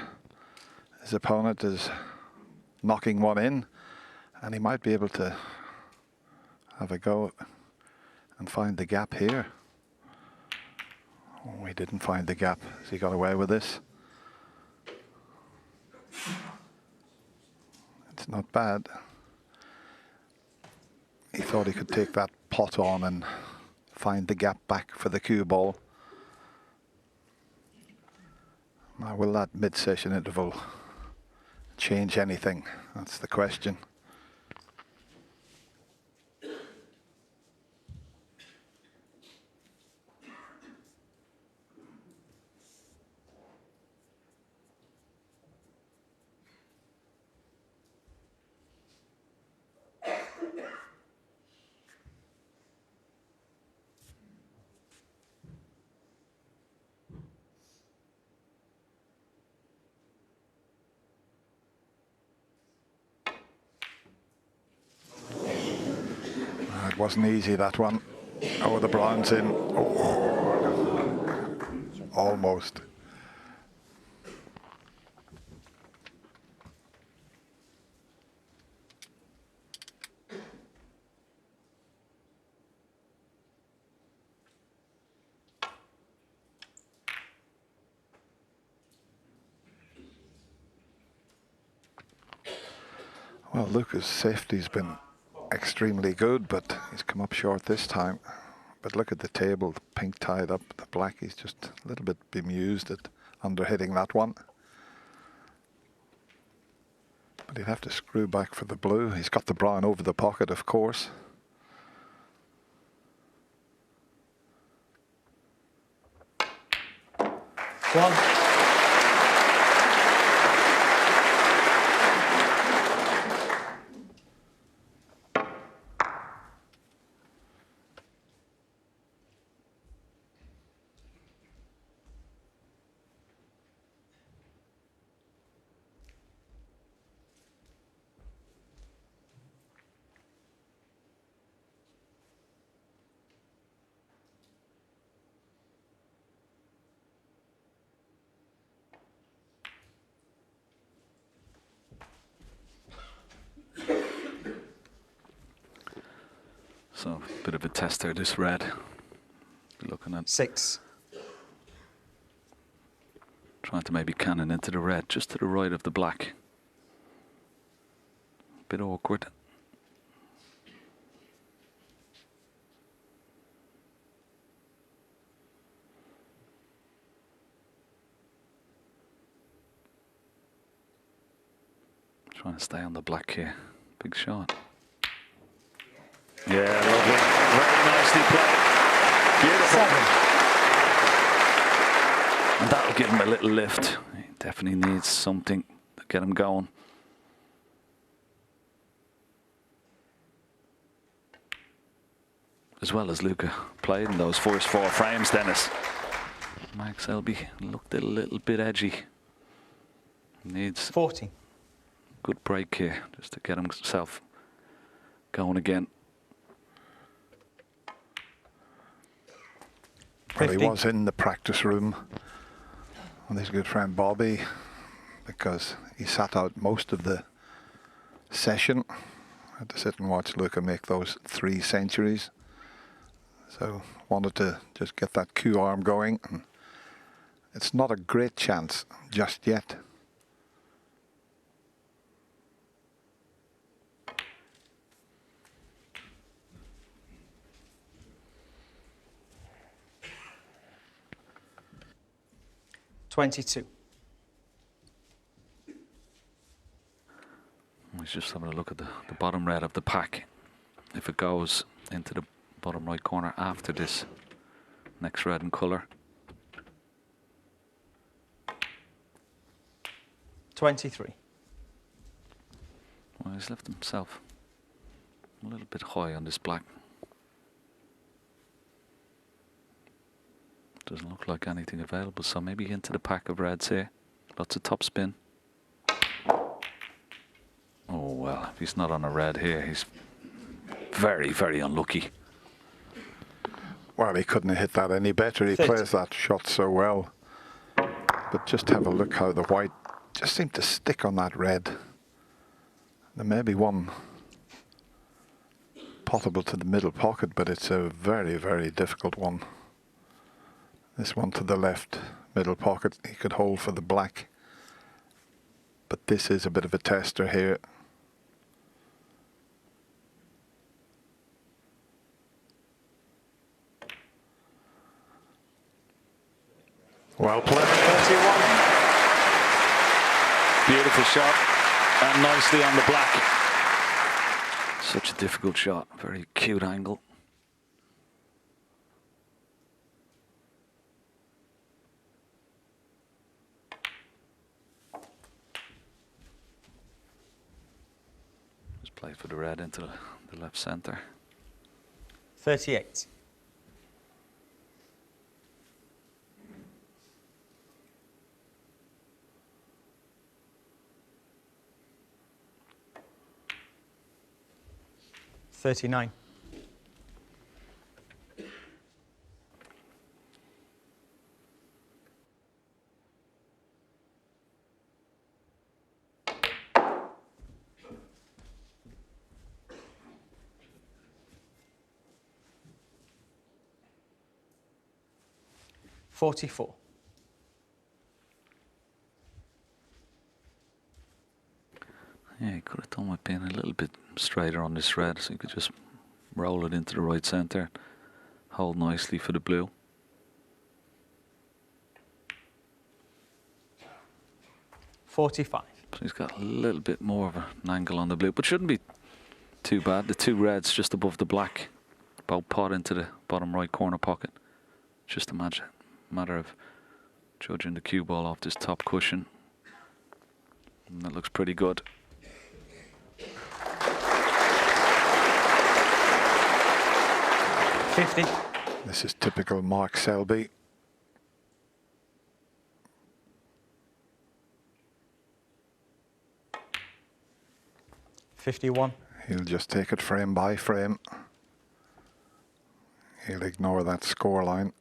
his opponent is knocking one in and he might be able to have a go and find the gap here. Oh, he didn't find the gap, so he got away with this. It's not bad. He thought he could take that pot on and find the gap back for the cue ball. Now, will that mid-session interval change anything? That's the question. It wasn't easy, that one. Oh, the brown's in. Oh, almost. Well, Luca's safety's been extremely good, but he's come up short this time. But look at the table, the pink tied up, the black. He's just a little bit bemused at under-hitting that one. But he'll have to screw back for the blue. He's got the brown over the pocket, of course. One. So, a bit of a tester, this red. Looking at 6. trying to maybe cannon into the red, just to the right of the black. Bit awkward. Trying to stay on the black here. Big shot. Yeah, lovely. Very nicely played. Beautiful. 7. And that'll give him a little lift. He definitely needs something to get him going. As well as Luca played in those first 4 frames, Dennis. Mark Selby looked a little bit edgy. Needs 40. a good break here just to get himself going again. Well, he 50. was in the practice room with his good friend Bobby, because he sat out most of the session. Had to sit and watch Luca make those 3 centuries. So wanted to just get that cue arm going. And it's not a great chance just yet. $22. He's just having a look at the bottom red of the pack. If it goes into the bottom right corner after this next red in colour. 23. Well, he's left himself a little bit high on this black. Doesn't look like anything available, so maybe into the pack of reds here. Lots of top spin. Oh well, if he's not on a red here, he's very, very unlucky. Well, he couldn't have hit that any better. He 30. plays that shot so well. But just have a look how the white just seemed to stick on that red. There may be one potable to the middle pocket, but it's a very, very difficult one. This one to the left middle pocket, he could hold for the black. But this is a bit of a tester here. Well played. 31. Beautiful shot, and nicely on the black. Such a difficult shot, very cute angle. Just played for the red into the left centre. 38. $39. $44. Yeah, he could have done with being a little bit straighter on this red, so he could just roll it into the right centre, hold nicely for the blue. $45. So he's got a little bit more of an angle on the blue, but shouldn't be too bad. The two reds just above the black, both pot into the bottom right corner pocket. Just a matter of judging the cue ball off this top cushion. And that looks pretty good. $50. This is typical Mark Selby. $51. He'll just take it frame by frame. He'll ignore that score line.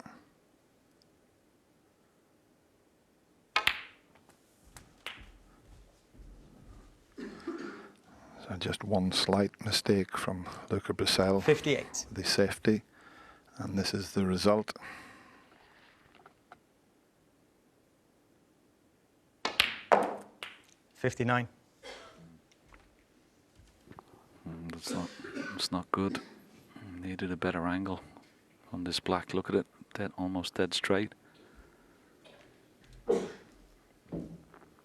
So just one slight mistake from Luca Brecel, 58. the safety, and this is the result. $59. It's not good. Needed a better angle on this black. Look at it, almost dead straight.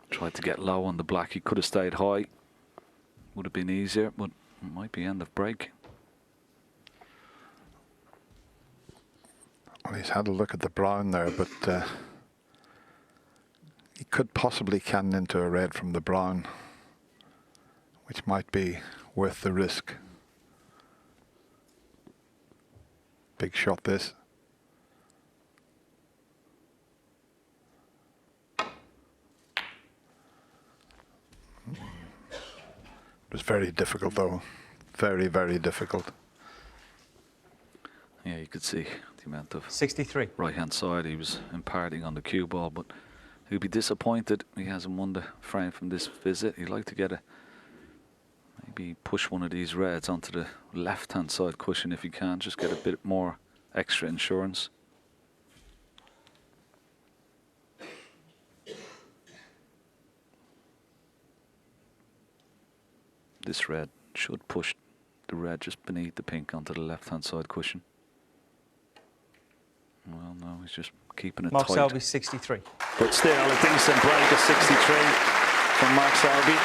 Tried to get low on the black. He could have stayed high. Would have been easier, but it might be end of break. Well, he's had a look at the brown there, but he could possibly cannon into a red from the brown, which might be worth the risk. Big shot this. It was very difficult though. Very, very difficult. Yeah, you could see the amount of 63. right hand side he was imparting on the cue ball, but he'll be disappointed he hasn't won the frame from this visit. He'd like to get maybe push one of these reds onto the left hand side cushion if he can, just get a bit more extra insurance. This red should push the red just beneath the pink onto the left hand side cushion. Well, no, he's just keeping it Mark tight. Selby, 63. But still, a decent break of 63 from Mark Selby.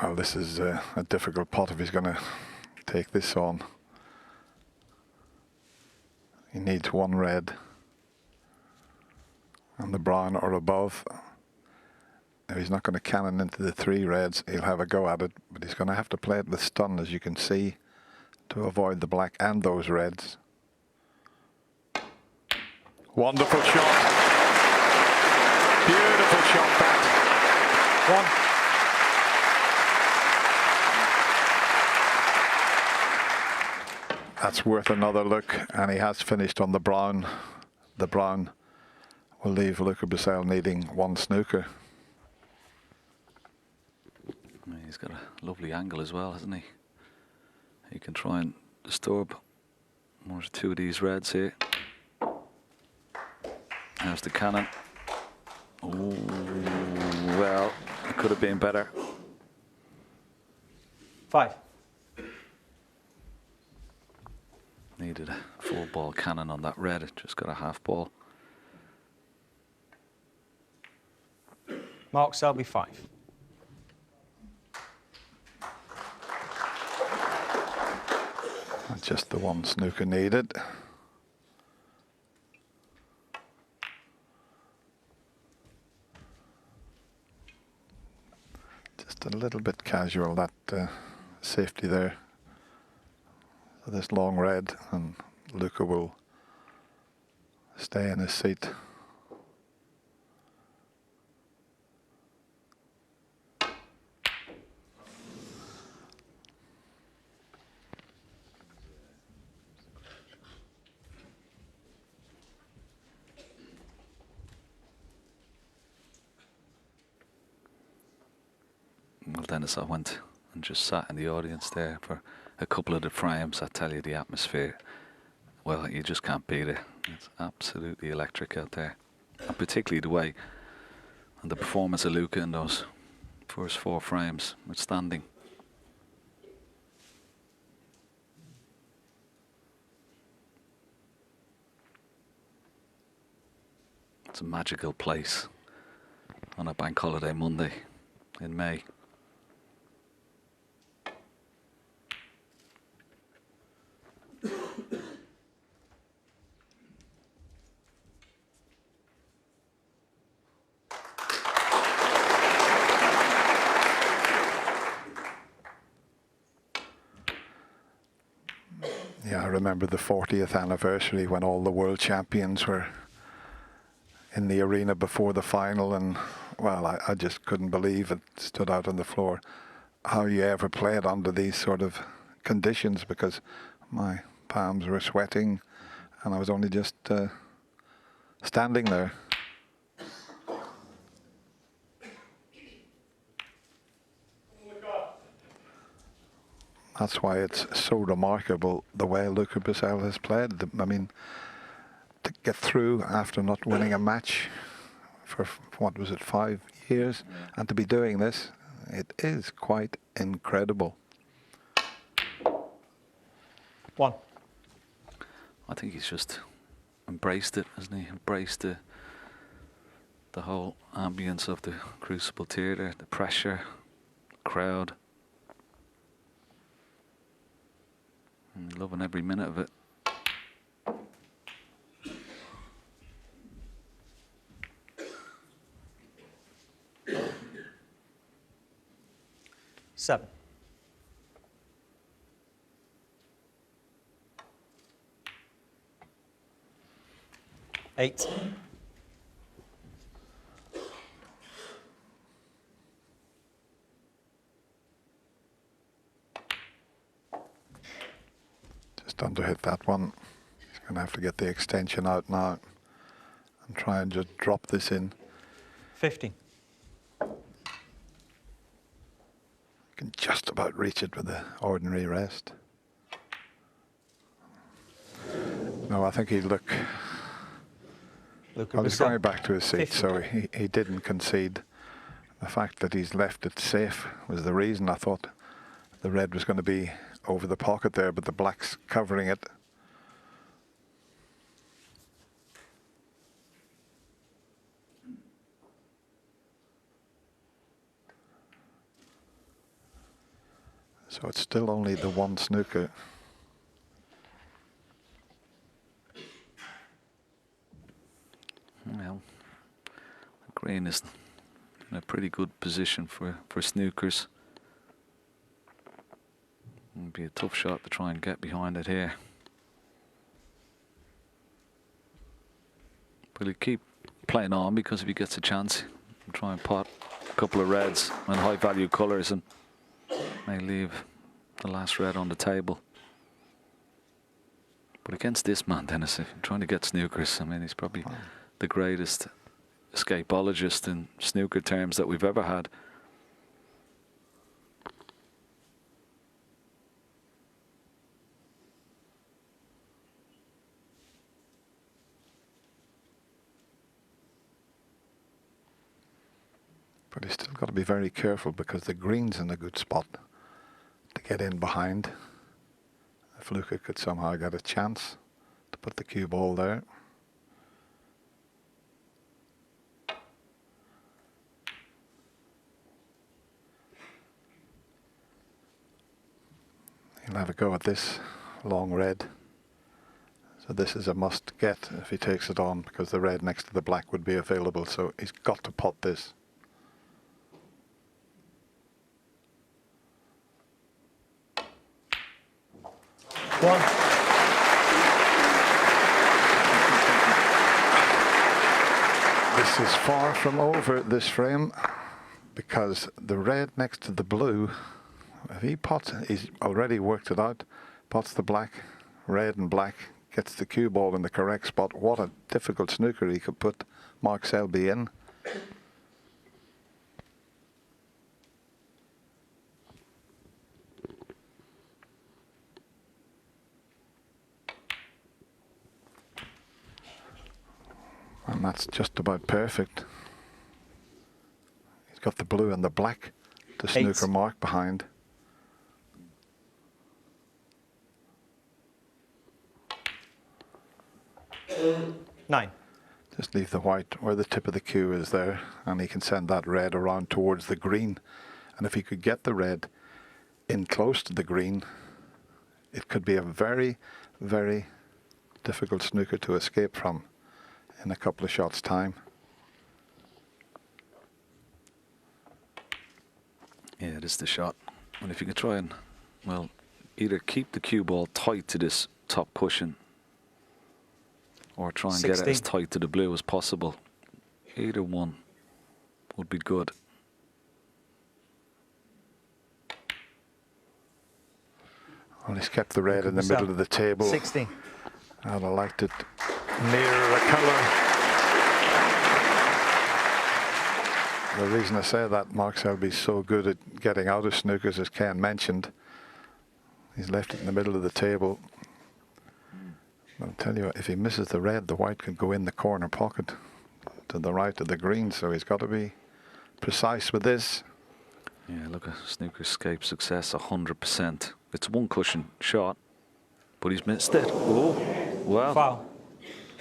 Well, this is a difficult pot if he's going to take this on. He needs one red and the brown or above. If he's not going to cannon into the three reds, he'll have a go at it, but he's going to have to play it with stun, as you can see, to avoid the black and those reds. Wonderful shot. Beautiful shot, that. One. That's worth another look, and he has finished on the brown. The brown will leave Luca Brecel needing one snooker. He's got a lovely angle as well, hasn't he? He can try and disturb There's two of these reds here. There's the cannon. Ooh, well, it could have been better. 5. Needed a full ball cannon on that red. It just got a half ball. Mark Selby, 5. Just the one Snooker needed. Just a little bit casual, that safety there. So this long red, and Luca will stay in his seat. Well, Dennis, I went and just sat in the audience there for a couple of the frames. I tell you, the atmosphere, well, you just can't beat it. It's absolutely electric out there. And particularly the way and the performance of Luca in those first 4 frames, outstanding. It's a magical place on a bank holiday Monday in May. Yeah, I remember the 40th anniversary when all the world champions were in the arena before the final, and well, I just couldn't believe it. Stood out on the floor how you ever played under these sort of conditions, because my palms were sweating and I was only just standing there. That's why it's so remarkable the way Luca Brecel has played. I mean, to get through after not winning a match for, what was it, 5 years, and to be doing this, it is quite incredible. 1. I think he's just embraced it, hasn't he? Embraced the whole ambience of the Crucible Theatre, the pressure, crowd. And loving every minute of it. Seven. Eight. Just underhit that one. He's going to have to get the extension out now and try and just drop this in. 15. Can just about reach it with the ordinary rest. No, I think he'd look. Luca Well, he's Brecel. going back to his seat, 50. so he didn't concede. The fact that he's left it safe was the reason. I thought the red was going to be over the pocket there, but the black's covering it. So it's still only the one snooker. Well, the green is in a pretty good position for snookers. It'll be a tough shot to try and get behind it here. But he'll keep playing on, because if he gets a chance, he'll try and pot a couple of reds and high value colours and may leave the last red on the table. But against this man, Dennis, if you're trying to get snookers, I mean, he's probably the greatest escapologist in snooker terms that we've ever had. But he's still got to be very careful because the green's in a good spot to get in behind. If Luca could somehow get a chance to put the cue ball there. He'll have a go at this long red. So this is a must get if he takes it on, because the red next to the black would be available. So he's got to pot this. One. This is far from over, this frame, because the red next to the blue, if he pots, he's already worked it out, pots the black, red and black, gets the cue ball in the correct spot. What a difficult snooker he could put Mark Selby in. And that's just about perfect. He's got the blue and the black to snooker Mark behind. Nine. Just leave the white where the tip of the cue is there, and he can send that red around towards the green. And if he could get the red in close to the green, it could be a very, very difficult snooker to escape from in a couple of shots' time. Yeah, it is the shot. And if you could try and, well, either keep the cue ball tight to this top cushion, or try and 16. get it as tight to the blue as possible. Either one would be good. Well, he's kept the red in the middle of the table. 16. And I liked it nearer the colour. The reason I say that Mark Selby's so good at getting out of snookers, as Ken mentioned, he's left it in the middle of the table. I'll tell you, if he misses the red, the white can go in the corner pocket to the right of the green, so he's got to be precise with this. Yeah, look at snooker escape success, 100%. It's one cushion shot, but he's missed it. Oh, well. Foul.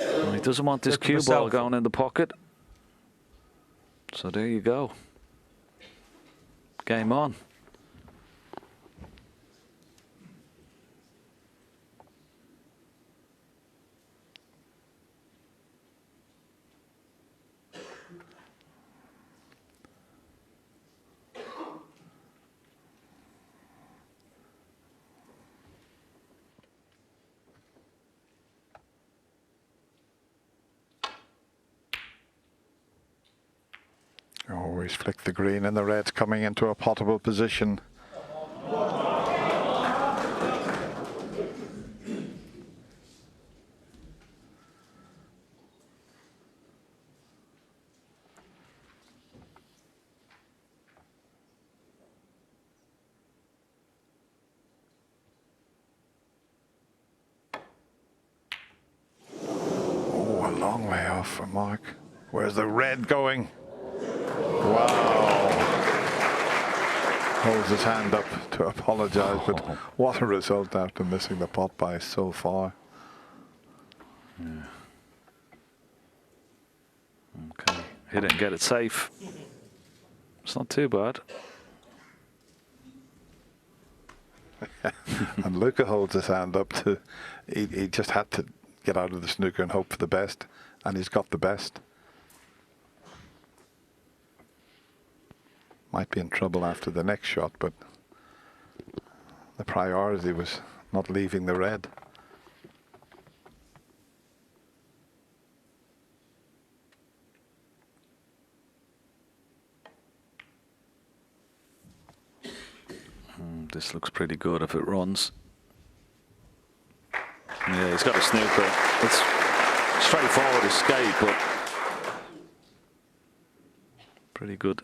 And he doesn't want this Luca cue ball Brecel. going in the pocket. So there you go. Game on. Always flick the green, and the red's coming into a potable position. Oh, a long way off for Mark. Where's the red going? Wow. Holds his hand up to apologise, but what a result after missing the pot by so far. Yeah. Okay, hit it and get it safe. It's not too bad. And Luca holds his hand up to, he just had to get out of the snooker and hope for the best, and he's got the best. Might be in trouble after the next shot, but the priority was not leaving the red. This looks pretty good if it runs. Yeah, he's got a snooker. It's straightforward escape, but pretty good.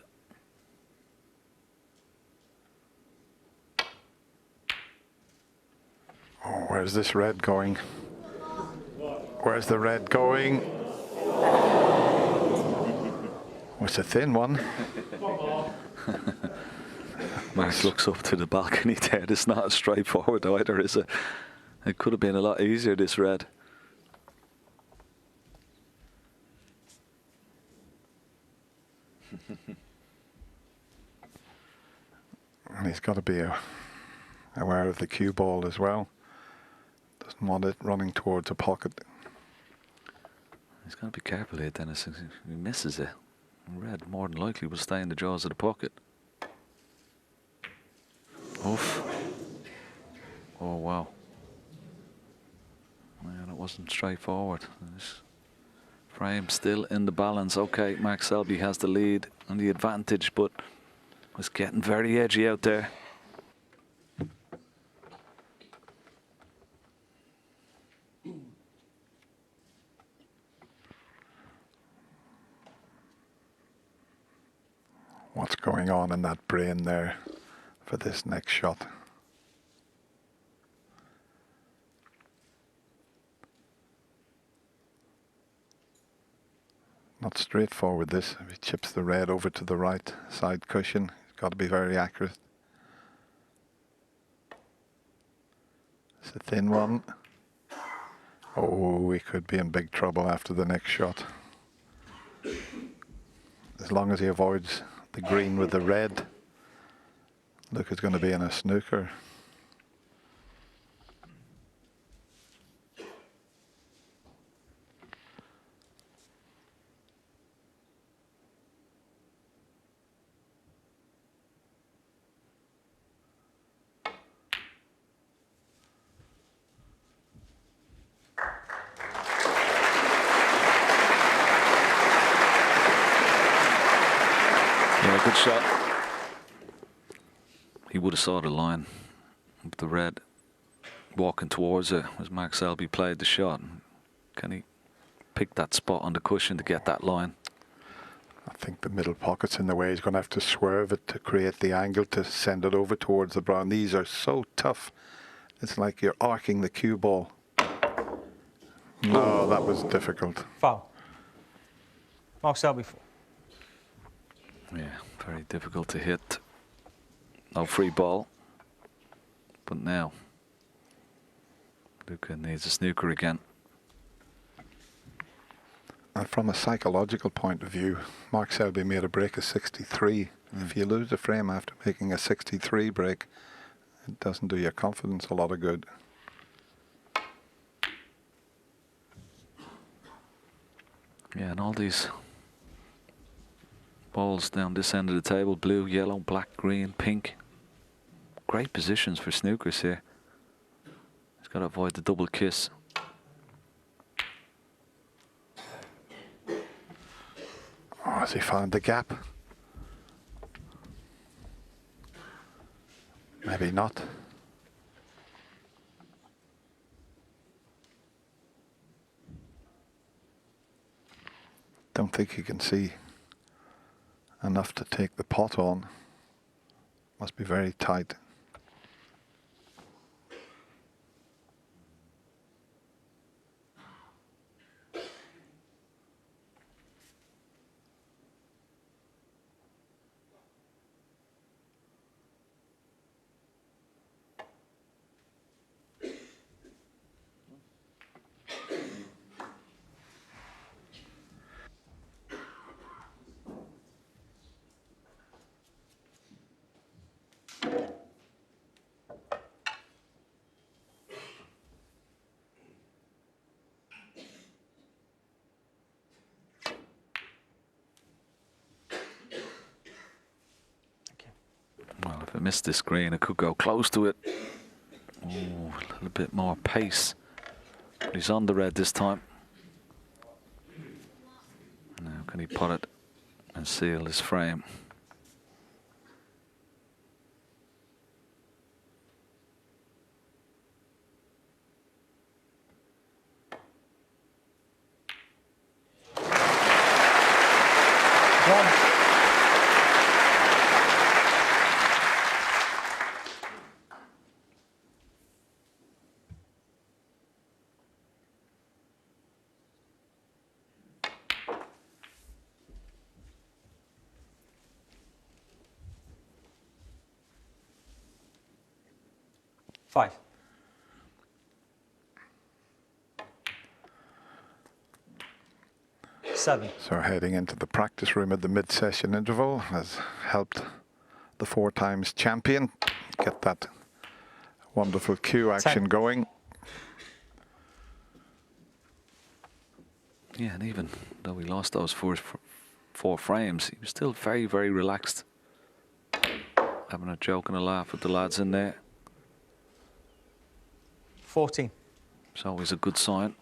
Oh, where's this red going? Where's the red going? It's a thin one. Mark looks up to the balcony there. It's not as straightforward either, is it? It could have been a lot easier, this red. And he's got to be aware of the cue ball as well. Doesn't want it running towards a pocket. He's got to be careful here, Dennis. If he misses it, red more than likely will stay in the jaws of the pocket. Oof. Oh, wow. Man, it wasn't straightforward. This frame still in the balance. Okay, Mark Selby has the lead and the advantage, but it's getting very edgy out there. What's going on in that brain there for this next shot? Not straightforward this. If he chips the red over to the right side cushion, he's got to be very accurate. It's a thin one. Oh, he could be in big trouble after the next shot. As long as he avoids the green with the red, Luca's going to be in a snooker. Yeah, good shot. He would have saw the line with the red walking towards it as Mark Selby played the shot. Can he pick that spot on the cushion to get that line? I think the middle pocket's in the way. He's going to have to swerve it to create the angle to send it over towards the brown. These are so tough. It's like you're arcing the cue ball. No, that was difficult. Foul. Mark Selby 4. Yeah, very difficult to hit. No free ball. But now, Luca needs a snooker again. And from a psychological point of view, Mark Selby made a break of 63. If you lose a frame after making a 63 break, it doesn't do your confidence a lot of good. Yeah, and all these balls down this end of the table, blue, yellow, black, green, pink. Great positions for snookers here. He's got to avoid the double kiss. Oh, has he found the gap? Maybe not. Don't think you can see enough to take the pot on. Must be very tight. Well, if I missed this green, I could go close to it. Oh, a little bit more pace. But he's on the red this time. Now can he pot it and seal his frame? 5. Seven. So heading into the practice room at the mid-session interval has helped the 4 times champion get that wonderful cue action 10. going. Yeah, and even though we lost those four frames, he was still very, very relaxed. Having a joke and a laugh with the lads in there. 14. It's always a good sign.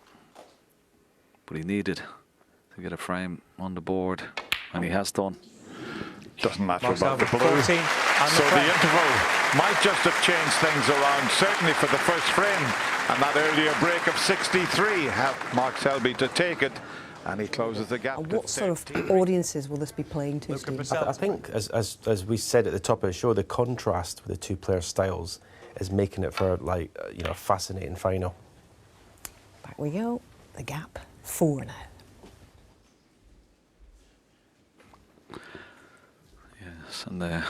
But he needed to get a frame on the board, and he has done. Doesn't matter Mark about the Selby, blue. 14. And So the frame. interval might just have changed things around, certainly for the first frame. And that earlier break of 63 helped Mark Selby to take it. And he closes the gap. And to what sort of 13. audiences will this be playing to, Luca Steve? Brecel. I think, as we said at the top of the show, the contrast with the 2 player styles is making it for a fascinating final. Back we go. The gap 4 now. Yes, and the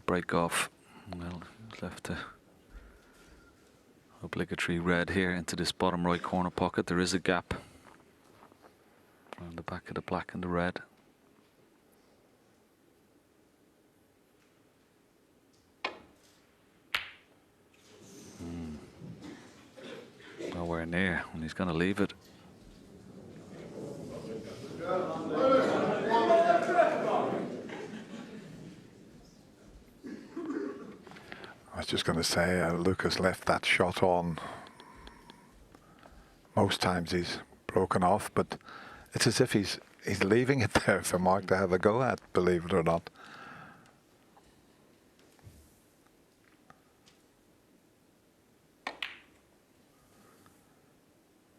break off, well, left the obligatory red here into this bottom right corner pocket. There is a gap around the back of the black and the red. Nowhere near, and he's going to leave it. I was just going to say, Lucas left that shot on. Most times he's broken off, but it's as if he's leaving it there for Mark to have a go at, believe it or not.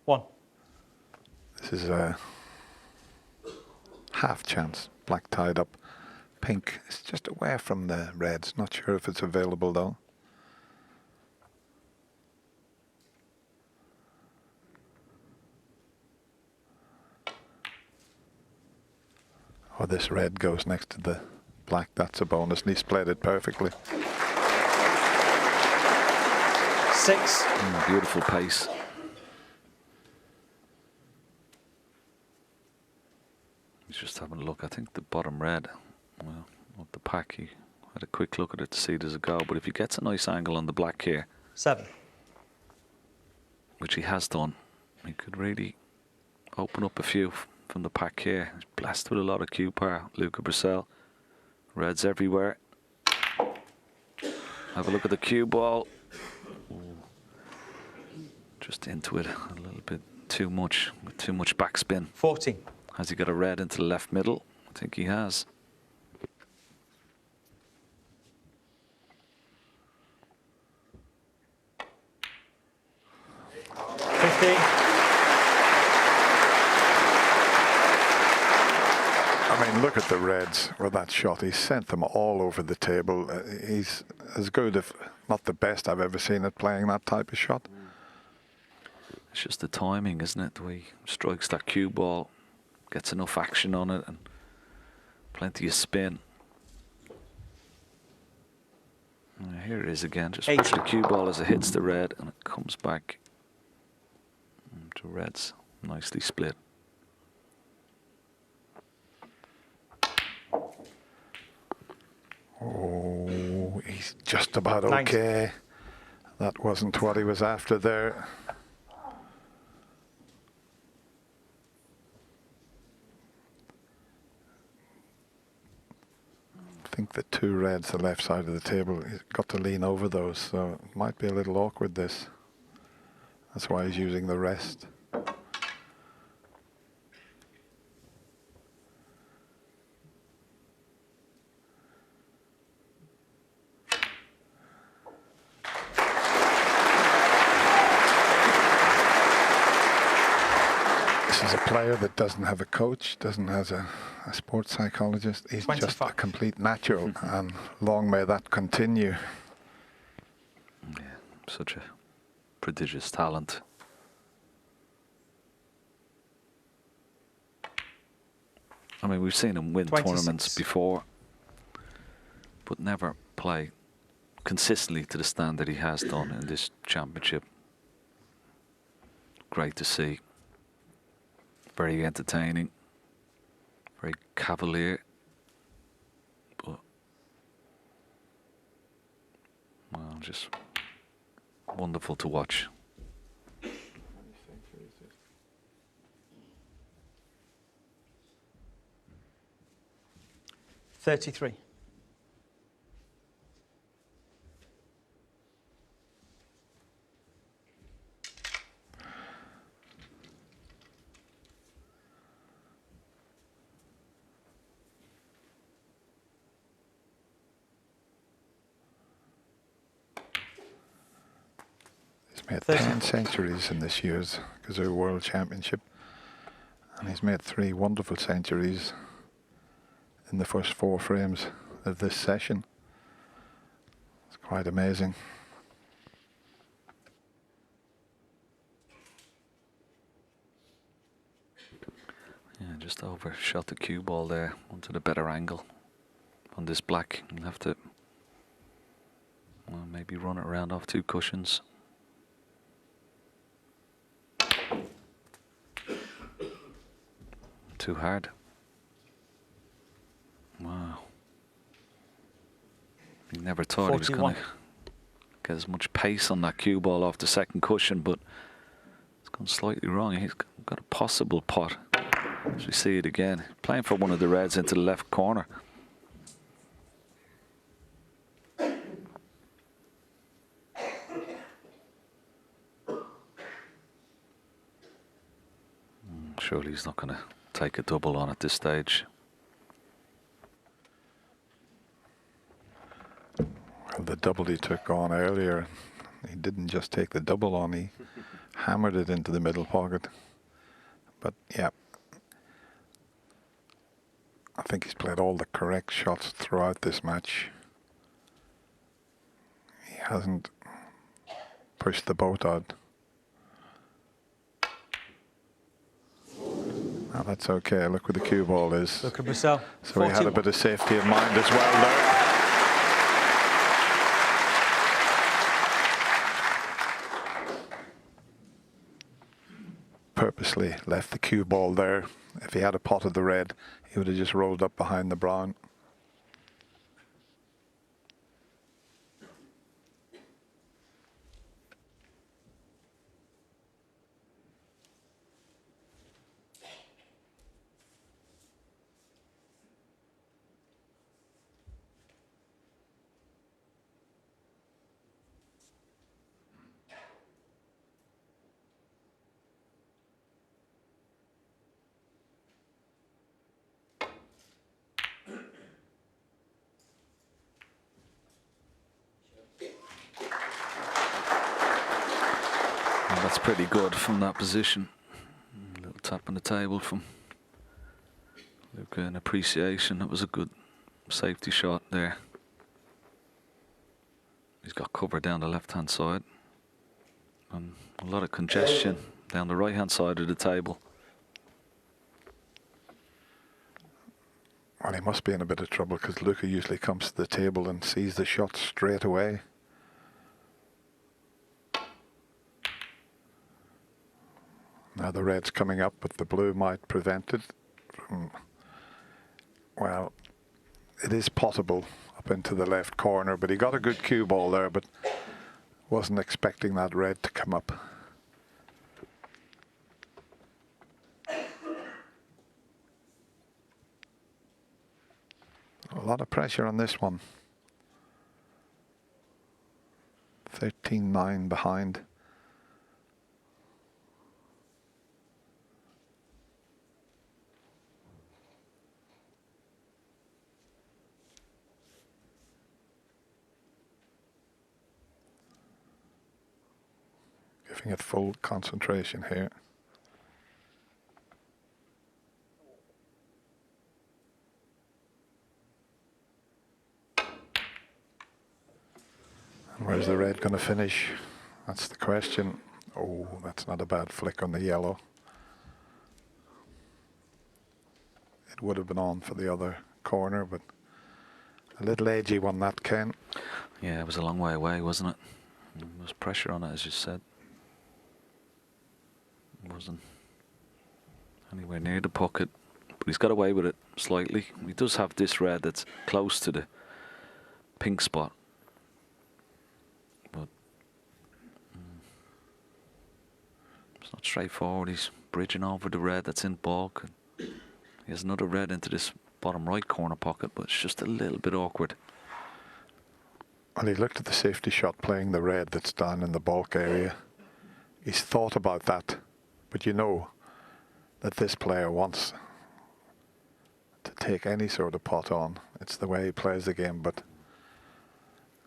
One. This is a half chance. Black tied up. Pink is just away from the reds. Not sure if it's available though. Oh, this red goes next to the black. That's a bonus, and he's played it perfectly. 6. Beautiful pace. He's just having a look. I think the bottom red, well, up the pack, he had a quick look at it to see there's a go. But if he gets a nice angle on the black here, 7. which he has done, he could really open up a few from the pack here. He's blessed with a lot of cue power, Luca Brecel. Reds everywhere. Have a look at the cue ball. Just into it a little bit too much, with too much backspin. 14. Has he got a red into the left middle? I think he has. I mean, look at the reds with that shot. He sent them all over the table. He's as good, if not the best I've ever seen at playing that type of shot. It's just the timing, isn't it? The way he strikes that cue ball, gets enough action on it, and plenty of spin. And here it is again. Just watch the cue ball as it hits the red, and it comes back to reds. Nicely split. Oh, he's just about 90. okay. That wasn't what he was after there. I think the 2 reds, the left side of the table, he's got to lean over those, so it might be a little awkward this. That's why he's using the rest. This is a player that doesn't have a coach, doesn't have a sports psychologist. He's just a 25. complete natural, and long may that continue. Yeah, such a prodigious talent. I mean, we've seen him win 26. tournaments before, but never play consistently to the standard he has done in this championship. Great to see. Very entertaining. Very cavalier. But, well, just wonderful to watch. 33. He's made 10 centuries in this year's Kazoo World Championship, and he's made 3 wonderful centuries in the first 4 frames of this session. It's quite amazing. Yeah, just overshot the cue ball there onto the better angle on this black. You'll have to maybe run it around off 2 cushions. Too hard. Wow. He never thought he was going to get as much pace on that cue ball off the second cushion, but it's gone slightly wrong. He's got a possible pot. As we see it again, playing for one of the reds into the left corner. Surely he's not going to take a double on at this stage. Well, the double he took on earlier, he didn't just take the double on, he hammered it into the middle pocket. But yeah, I think he's played all the correct shots throughout this match. He hasn't pushed the boat out. Oh, that's okay. Look where the cue ball is. Luca Brecel. So he had a bit of safety in mind as well there. Purposely left the cue ball there. If he had a pot of the red, he would have just rolled up behind the brown. That's pretty good from that position. A little tap on the table from Luca in appreciation. That was a good safety shot there. He's got cover down the left-hand side. And a lot of congestion down the right-hand side of the table. Well, he must be in a bit of trouble because Luca usually comes to the table and sees the shot straight away. Now the red's coming up, but the blue might prevent it from, well, it is potable up into the left corner, but he got a good cue ball there, but wasn't expecting that red to come up. A lot of pressure on this one. 13-9 behind. Giving it full concentration here. And where's the red going to finish? That's the question. Oh, that's not a bad flick on the yellow. It would have been on for the other corner, but a little edgy one that, Ken. Yeah, it was a long way away, wasn't it? There was pressure on it, as you said. It wasn't anywhere near the pocket, but he's got away with it slightly. He does have this red that's close to the pink spot, but it's not straightforward. He's bridging over the red that's in bulk. He has another red into this bottom right corner pocket, but it's just a little bit awkward. Well, he looked at the safety shot playing the red that's down in the bulk area. He's thought about that, but you know that this player wants to take any sort of pot on. It's the way he plays the game, but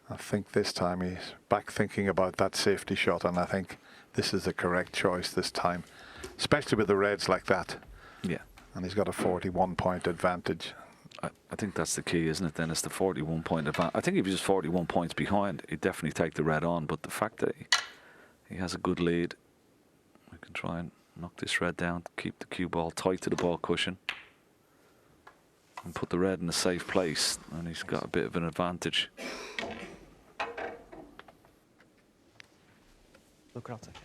I think this time he's back thinking about that safety shot, and I think this is the correct choice this time, especially with the reds like that. Yeah. And he's got a 41-point advantage. I think that's the key, isn't it? Then it's the 41-point advantage. I think if he was 41 points behind, he'd definitely take the red on. But the fact that he has a good lead, we can try and knock this red down to keep the cue ball tight to the ball cushion and put the red in a safe place. And he's got a bit of an advantage. Luca, I'll take it.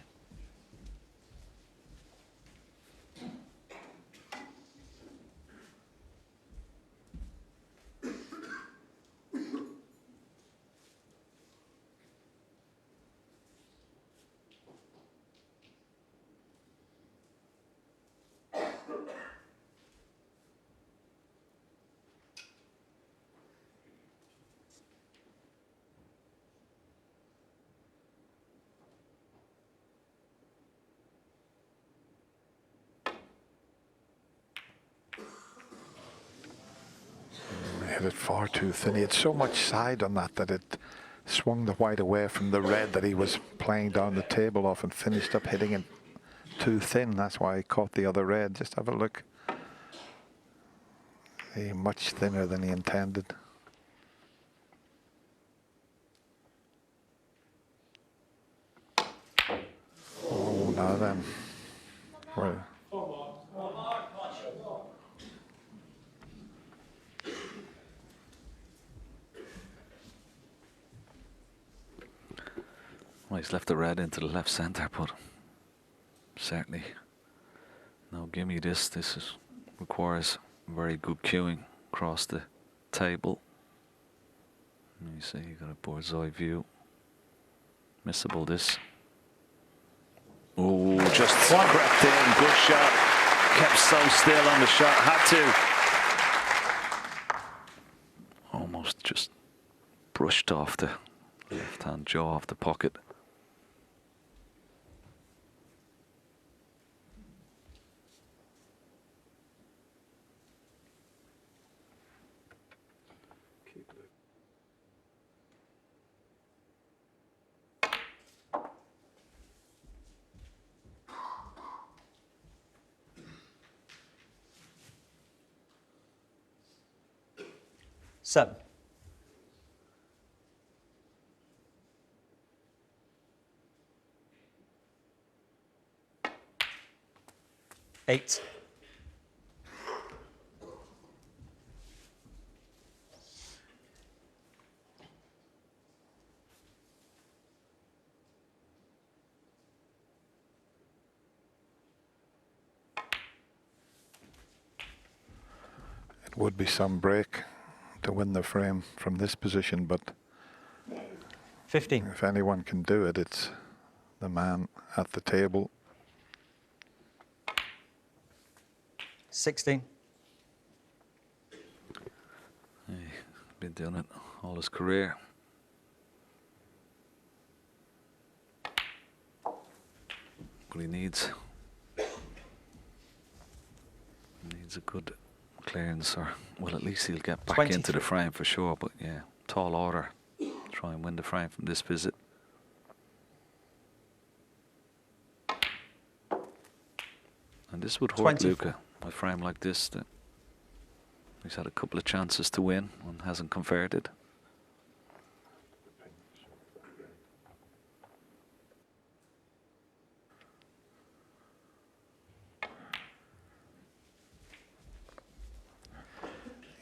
Hit it far too thin. He had so much side on that it swung the white away from the red that he was playing down the table off and finished up hitting it too thin. That's why he caught the other red. Just have a look. Much thinner than he intended. Oh, now then. Well, Well, he's left the red into the left centre, but certainly no gimme this. Requires very good cueing across the table. And you see, you got a bird's eye view. Missable this. Oh, just crept in. Good shot. Kept so still on the shot. Had to. Almost just brushed off the left-hand jaw of the pocket. Seven. Eight. it would be some break to win the frame from this position, but 15. if anyone can do it, it's the man at the table. 16. He's been doing it all his career. But he needs a good clearance, or well, at least he'll get back into the 23. frame for sure. But yeah, tall order. Try and win the frame from this visit. And this would hurt 20. Luca. A frame like this, that he's had a couple of chances to win and hasn't converted.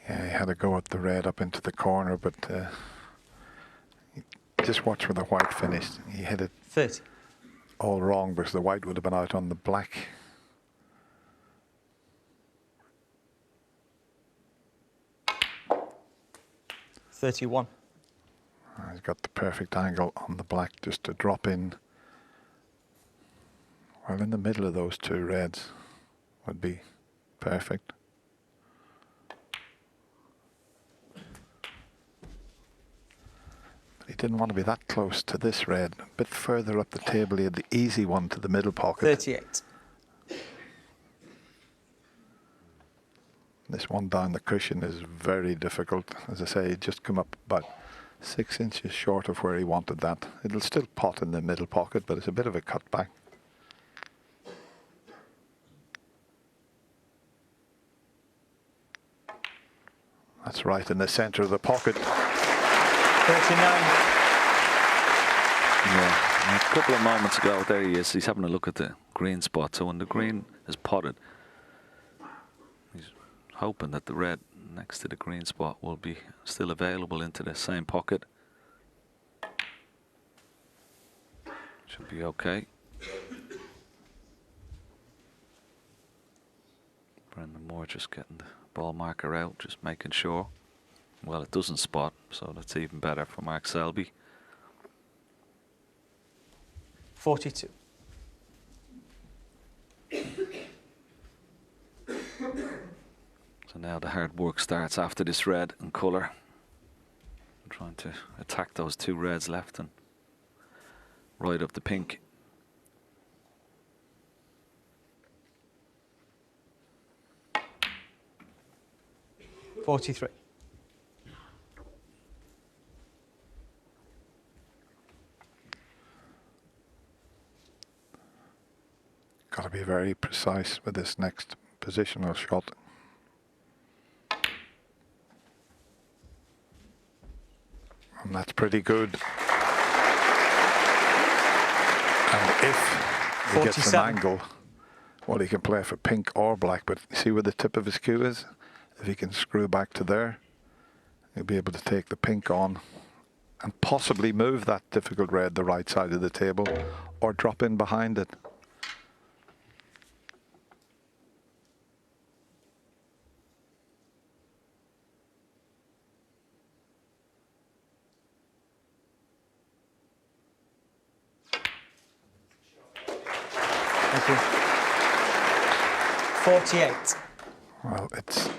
Yeah, he had a go at the red up into the corner, but he just watch where the white finished. He hit it 30. all wrong because the white would have been out on the black. $31. He's got the perfect angle on the black just to drop in. Well, in the middle of those two reds would be perfect. But he didn't want to be that close to this red. A bit further up the table, he had the easy one to the middle pocket. 38. This one down the cushion is very difficult. As I say, he just come up about 6 inches short of where he wanted that. It'll still pot in the middle pocket, but it's a bit of a cutback. That's right in the centre of the pocket. 39. Yeah, a couple of moments ago, there he is. He's having a look at the green spot. So when the green is potted, he's hoping that the red next to the green spot will be still available into the same pocket. Should be okay. Brendan Moore just getting the ball marker out, just making sure. Well, it doesn't spot, so that's even better for Mark Selby. 42. So now the hard work starts after this red and colour. Trying to attack those two reds left and right of the pink. $43. Got to be very precise with this next positional shot. And that's pretty good. And if he gets an 47. angle, well, he can play for pink or black, but see where the tip of his cue is? If he can screw back to there, he'll be able to take the pink on and possibly move that difficult red the right side of the table or drop in behind it. Thank you. 48. Well, it's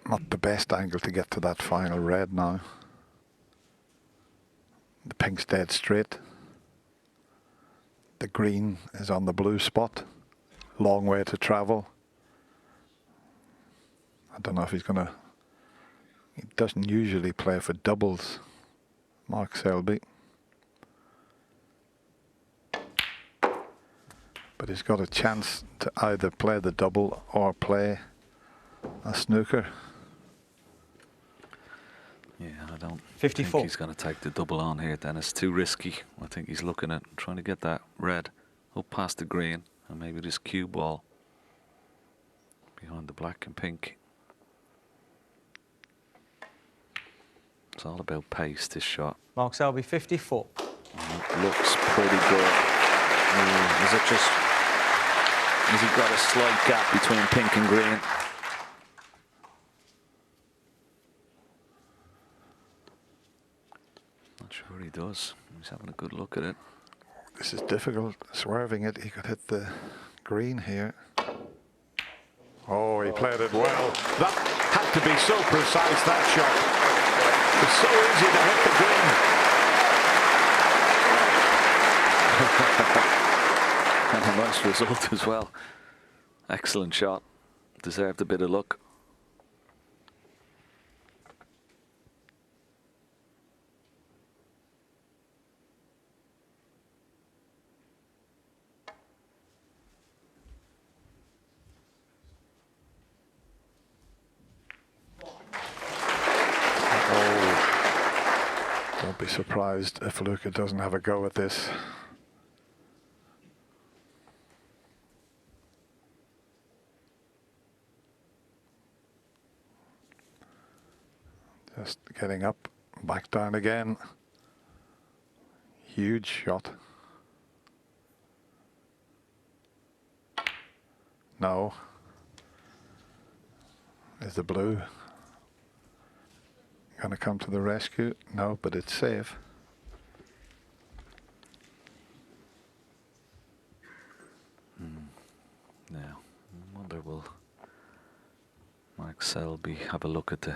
not the best angle to get to that final red now. The pink's dead straight. The green is on the blue spot. Long way to travel. I don't know if he's going to... He doesn't usually play for doubles, Mark Selby. But he's got a chance to either play the double or play a snooker. Yeah, I don't 54. think he's going to take the double on here, then. It's too risky. I think he's looking at trying to get that red up past the green and maybe this cue ball behind the black and pink. It's all about pace, this shot. Mark Selby, 54. And it looks pretty good. Is it just... Has he got a slight gap between pink and green? Not sure he does. He's having a good look at it. This is difficult. Swerving it, he could hit the green here. Oh, he played it well. That had to be so precise, that shot. It's so easy to hit the green. And a nice result as well. Excellent shot. Deserved a bit of luck. Oh, don't be surprised if Luca doesn't have a go at this. Just getting up Back down again. Huge shot. No. Is the blue going to come to the rescue? No, but it's safe. Now, I wonder will Mark Selby have a look at the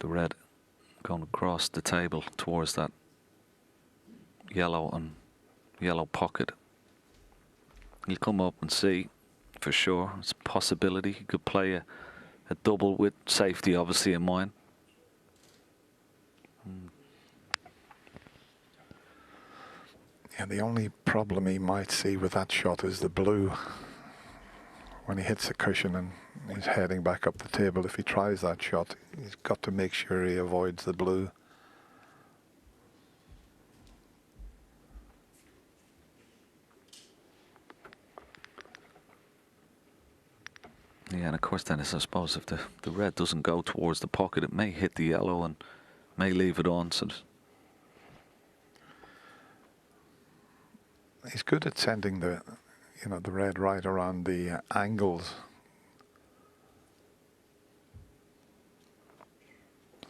red going across the table towards that yellow and yellow pocket. He'll come up and see for sure. It's a possibility he could play a double with safety obviously in mind. Yeah, the only problem he might see with that shot is the blue. When he hits the cushion and he's heading back up the table, if he tries that shot, he's got to make sure he avoids the blue. Yeah, and of course then I suppose if the red doesn't go towards the pocket, it may hit the yellow and may leave it on. So he's good at sending the red right around the angles.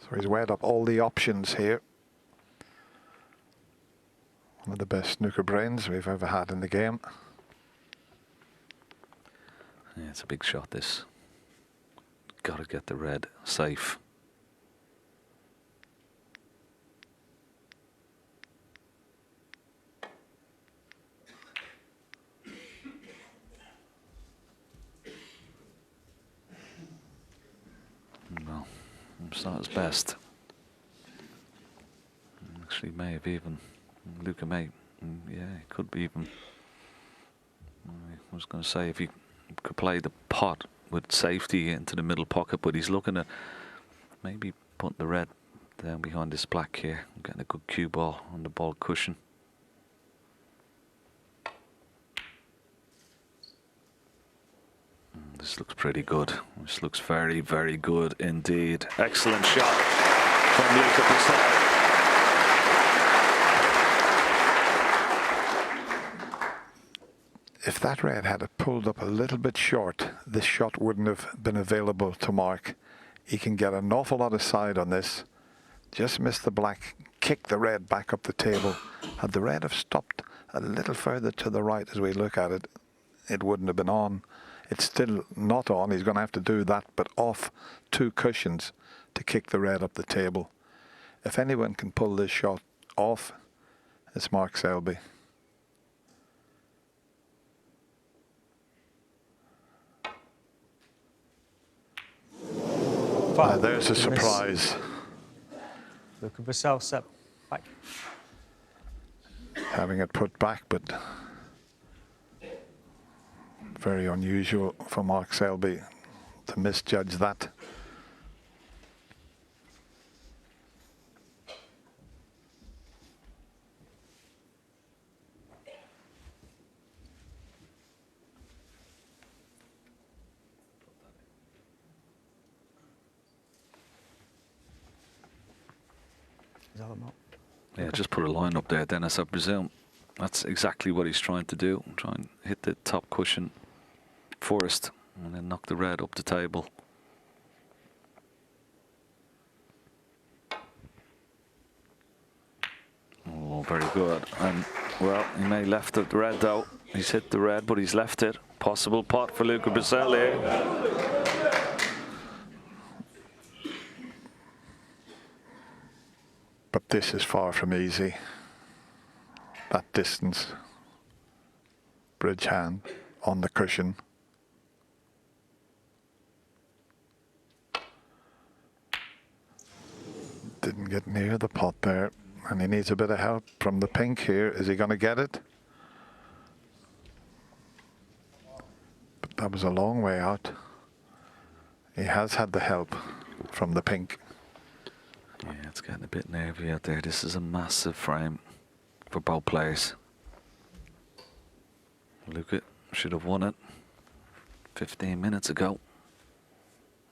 So he's weighed up all the options here. One of the best snooker brains we've ever had in the game. yeah, it's a big shot this. Got to get the red safe. Well, it's not his best. Actually, may have even Luca may. Yeah, it could be even. I was going to say if he could play the pot with safety into the middle pocket, but he's looking at maybe putting the red down behind this black here, getting a good cue ball on the ball cushion. This looks pretty good. This looks very, very good indeed. Excellent shot from Luca Brecel. If that red had pulled up a little bit short, this shot wouldn't have been available to Mark. He can get an awful lot of side on this. Just missed the black, kick the red back up the table. Had the red have stopped a little further to the right as we look at it, it wouldn't have been on. It's still not on. He's going to have to do that, but off 2 cushions to kick the red up the table. If anyone can pull this shot off, it's Mark Selby. There's a surprise. Luca Brecel set back. Having it put back, but very unusual for Mark Selby to misjudge that. Yeah, just put a line up there, Dennis. I presume that's exactly what he's trying to do. Try and hit the top cushion first and then knock the red up the table. Oh, very good. And, well, he may have left the red though. He's hit the red, but he's left it. Possible pot for Luca Brecel here. But this is far from easy. That distance. Bridge hand on the cushion. Didn't get near the pot there. And he needs a bit of help from the pink here. Is he going to get it? But that was a long way out. He has had the help from the pink. Yeah, it's getting a bit nervy out there. This is a massive frame for both players. Luca should have won it 15 minutes ago.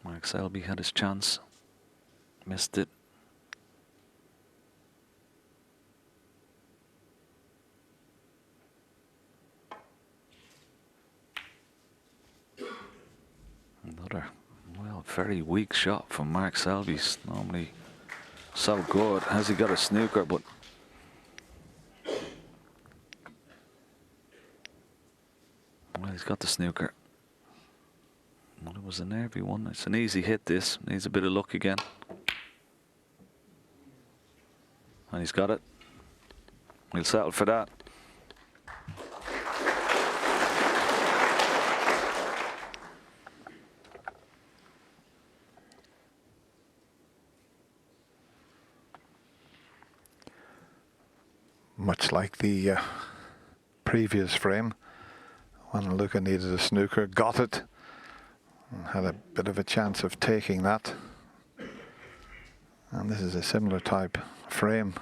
Mark Selby had his chance, missed it. Another, well, very weak shot from Mark Selby's. Normally so good. Has he got a snooker? But well, he's got the snooker. Well, it was a nervy one. It's an easy hit, this. Needs a bit of luck again. And he's got it. He'll settle for that. Much like the previous frame, when Luca needed a snooker, got it, and had a bit of a chance of taking that. And this is a similar type frame.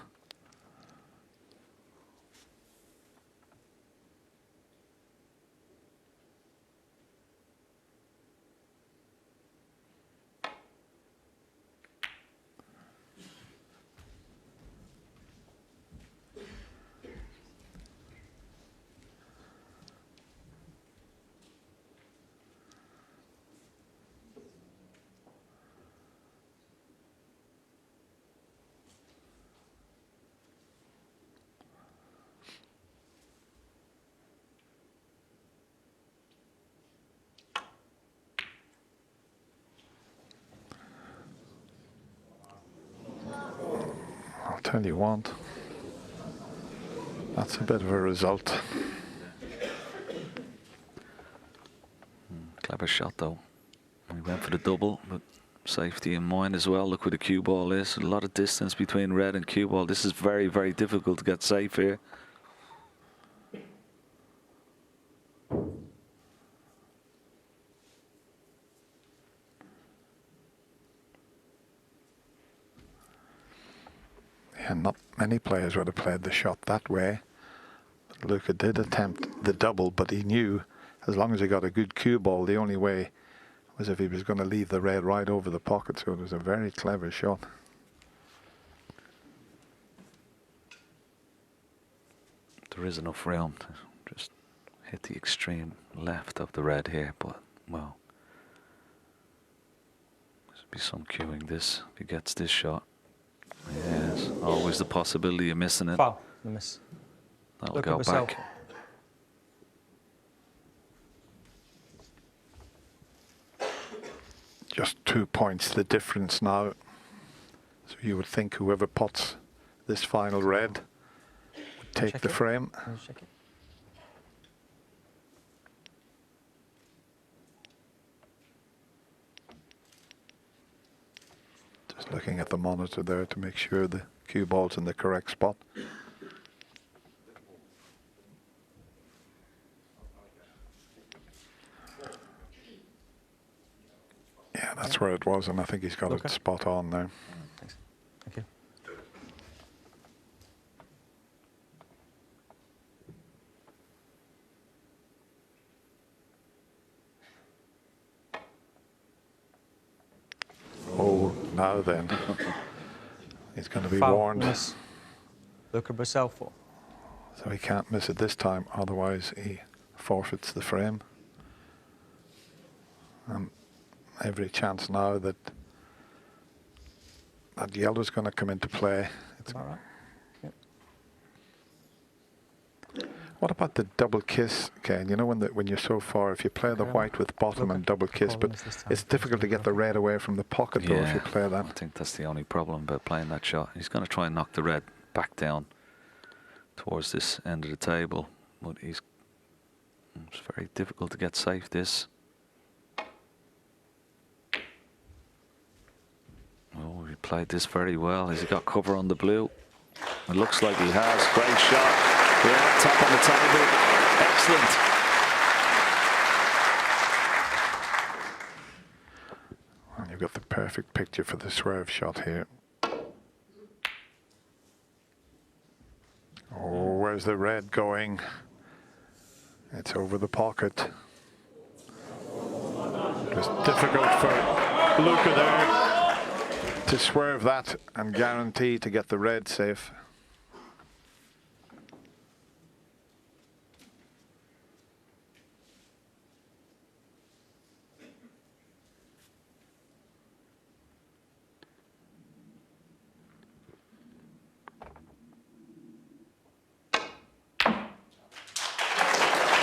I'll tell you what, that's a bit of a result. Clever shot though. He went for the double, but safety in mind as well. Look where the cue ball is. A lot of distance between red and cue ball. This is very, very difficult to get safe here. Yeah, not many players would have played the shot that way. But Luca did attempt the double, but he knew as long as he got a good cue ball, the only way was if he was going to leave the red right over the pocket. So it was a very clever shot. There is enough room to just hit the extreme left of the red here, but well, there'll be some cueing this if he gets this shot. Yes, always the possibility of missing it. Foul. The miss. That'll Luca go Brecel. back. Just 2 points the difference now. So you would think whoever pots this final red would take Check the it. frame. Can you check it? Just looking at the monitor there to make sure the cue ball's in the correct spot. Yeah, that's where it was, and I think he's got Okay. it spot on there. Thanks. Thank you. Oh, now then. He's going to be Foul. warned. Miss. Luca Brecel for. So he can't miss it this time, otherwise he forfeits the frame. And every chance now that that yellow's going to come into play. It's All right. What about the double kiss, Ken? You know when you're so far, if you play the Okay. white with bottom Luca, and double kiss, call but miss this time. it's difficult to get the red away from the pocket though if you play I that. think that's the only problem about playing that shot. He's going to try and knock the red back down towards this end of the table, but it's very difficult to get safe this. Oh, he played this very well. Has he got cover on the blue? It looks like he has. Great shot. Yeah, top on the table. Excellent. And you've got the perfect picture for the swerve shot here. Oh, where's the red going? It's over the pocket. It was difficult for Luca there to swerve that and guarantee to get the red safe.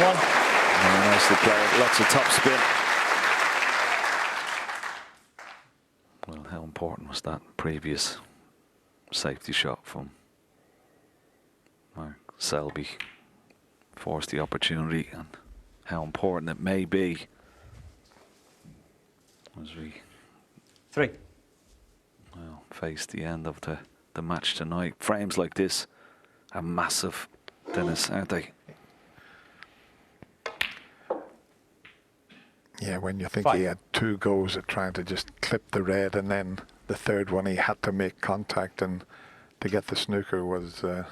One. Very nicely played. Lots of top spin. Well, how important was that previous safety shot from Mark Selby? Forced the opportunity, and how important it may be as we 3. face the end of the match tonight. Frames like this are massive, Dennis, aren't they? Yeah, when you think 5. he had 2 goes at trying to just clip the red, and then the third one he had to make contact, and to get the snooker was, well,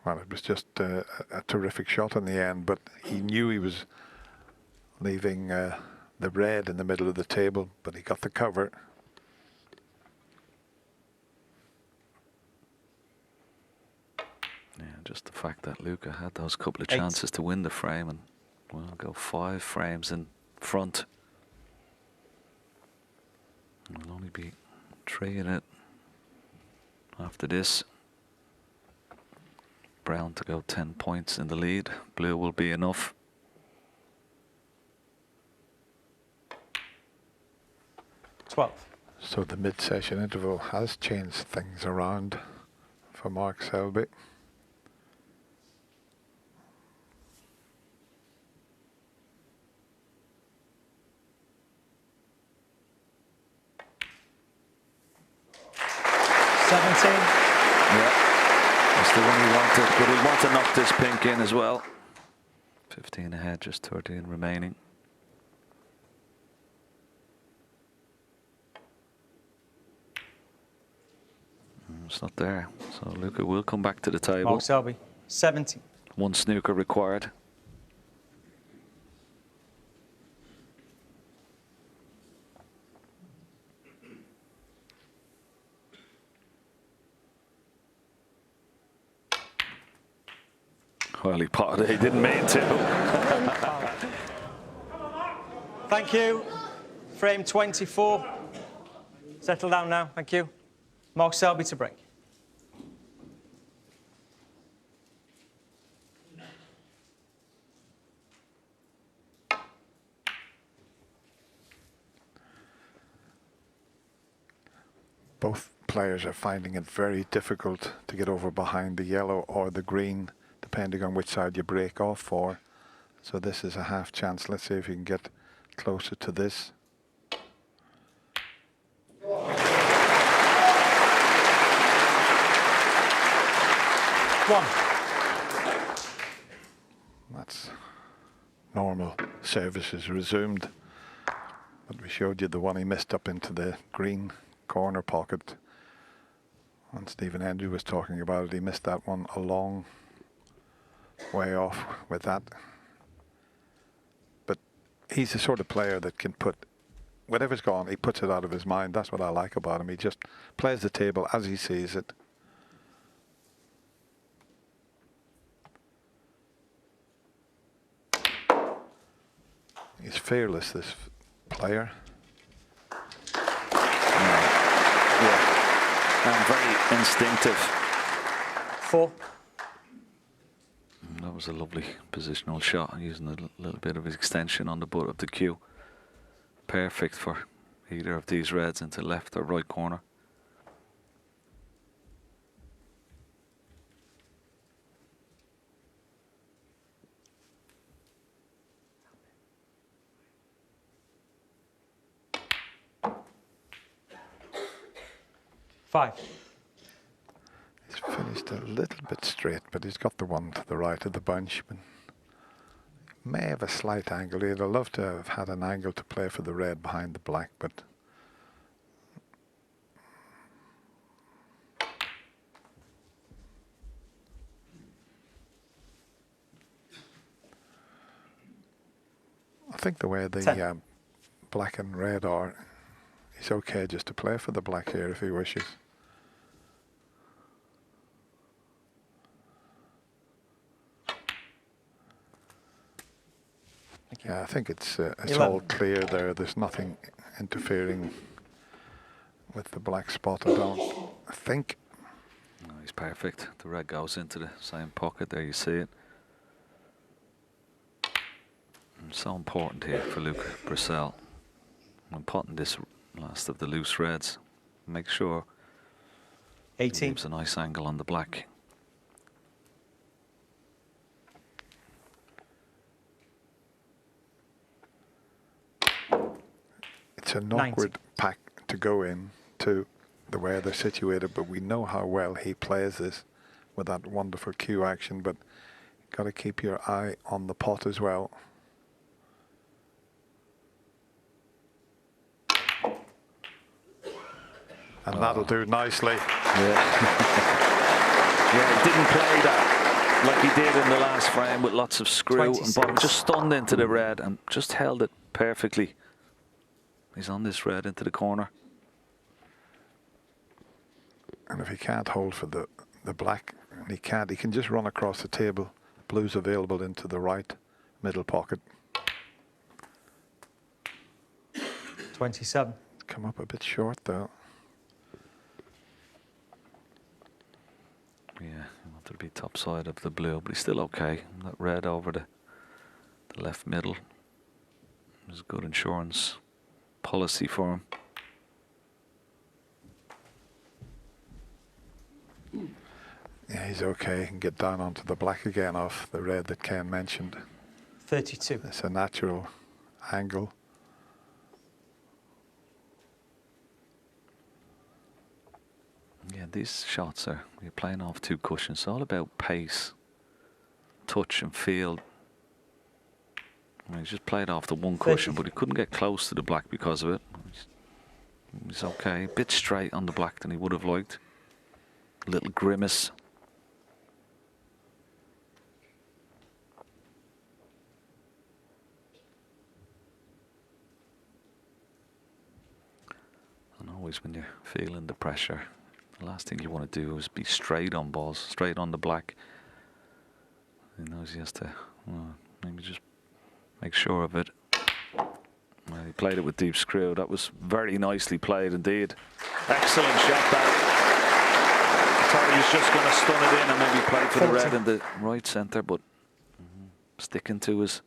it was just a terrific shot in the end, but he knew he was leaving the red in the middle of the table, but he got the cover. Yeah, just the fact that Luca had those couple of 8. chances to win the frame, and well, go 5 frames in front. We'll only be 3 in it after this. Brown to go 10 points in the lead. Blue will be enough. So the mid-session interval has changed things around for Mark Selby. Yeah, that's the one he wanted, but he wants to knock this pink in as well. 15 ahead, just 13 remaining. It's not there, so Luca will come back to the table. Mark Selby, 70. 1 snooker required. Well, he potted it. He didn't mean to. Thank you. Frame 24. Settle down now. Thank you. Mark Selby to break. Both players are finding it very difficult to get over behind the yellow or the green, depending on which side you break off for. So this is a half chance. Let's see if you can get closer to this. One. That's normal. Service is resumed. But we showed you the one he missed up into the green corner pocket. And Stephen Andrew was talking about it. He missed that one a long way off with that. But he's the sort of player that can put whatever's gone, he puts it out of his mind. That's what I like about him. He just plays the table as he sees it. He's fearless, this player. Yeah, and very instinctive. 4. That was a lovely positional shot, using a little bit of his extension on the butt of the cue. Perfect for either of these reds into left or right corner. Five. He's finished a little bit straight, but he's got the one to the right of the bunch. But he may have a slight angle. He'd have loved to have had an angle to play for the red behind the black, but I think the way the black and red are, he's okay just to play for the black here if he wishes. Yeah, I think it's all clear there. There's nothing interfering with the black spot. I think. No, he's perfect. The red goes into the same pocket there. You see it. So important here for Luca Brecel. I'm potting this last of the loose reds. Make sure he 18. leaves a nice angle on the black. It's an 90. awkward pack to go in to the way they're situated, but we know how well he plays this with that wonderful cue action, but got to keep your eye on the pot as well. And that'll do nicely. Yeah. Yeah, he didn't play that like he did in the last frame with lots of screw 26. and bottom. Just stunned into the red and just held it perfectly. He's on this red into the corner. And if he can't hold for the black, and he can't, he can just run across the table. Blue's available into the right middle pocket. 27. Come up a bit short though. Yeah, he wanted to be top side of the blue, but he's still okay. That red over the left middle is good insurance policy for him. Yeah, he's okay. He can get down onto the black again off the red that Ken mentioned. 32. It's a natural angle. Yeah, these shots are, you're playing off two cushions. It's all about pace, touch and feel. I mean, he just played off the one cushion, but he couldn't get close to the black because of it. He's okay. A bit straight on the black than he would have liked. A little grimace. And always when you're feeling the pressure, the last thing you want to do is be straight on balls, straight on the black. He knows he has to maybe just make sure of it. Well, he played it with deep screw. That was very nicely played indeed. Excellent shot that. I thought he was just going to stun it in and maybe play for the red in the right centre, but sticking to his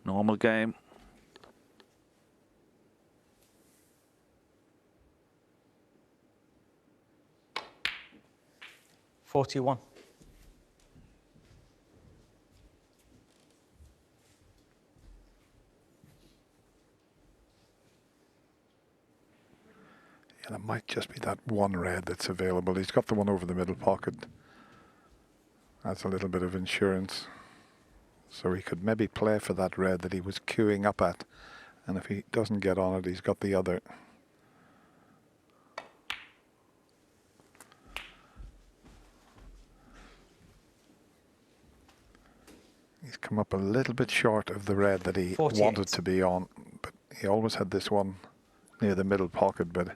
normal game. .41. And it might just be that one red that's available. He's got the one over the middle pocket. That's a little bit of insurance. So he could maybe play for that red that he was queuing up at. And if he doesn't get on it, he's got the other. He's come up a little bit short of the red that he 48. wanted to be on. But he always had this one near the middle pocket, but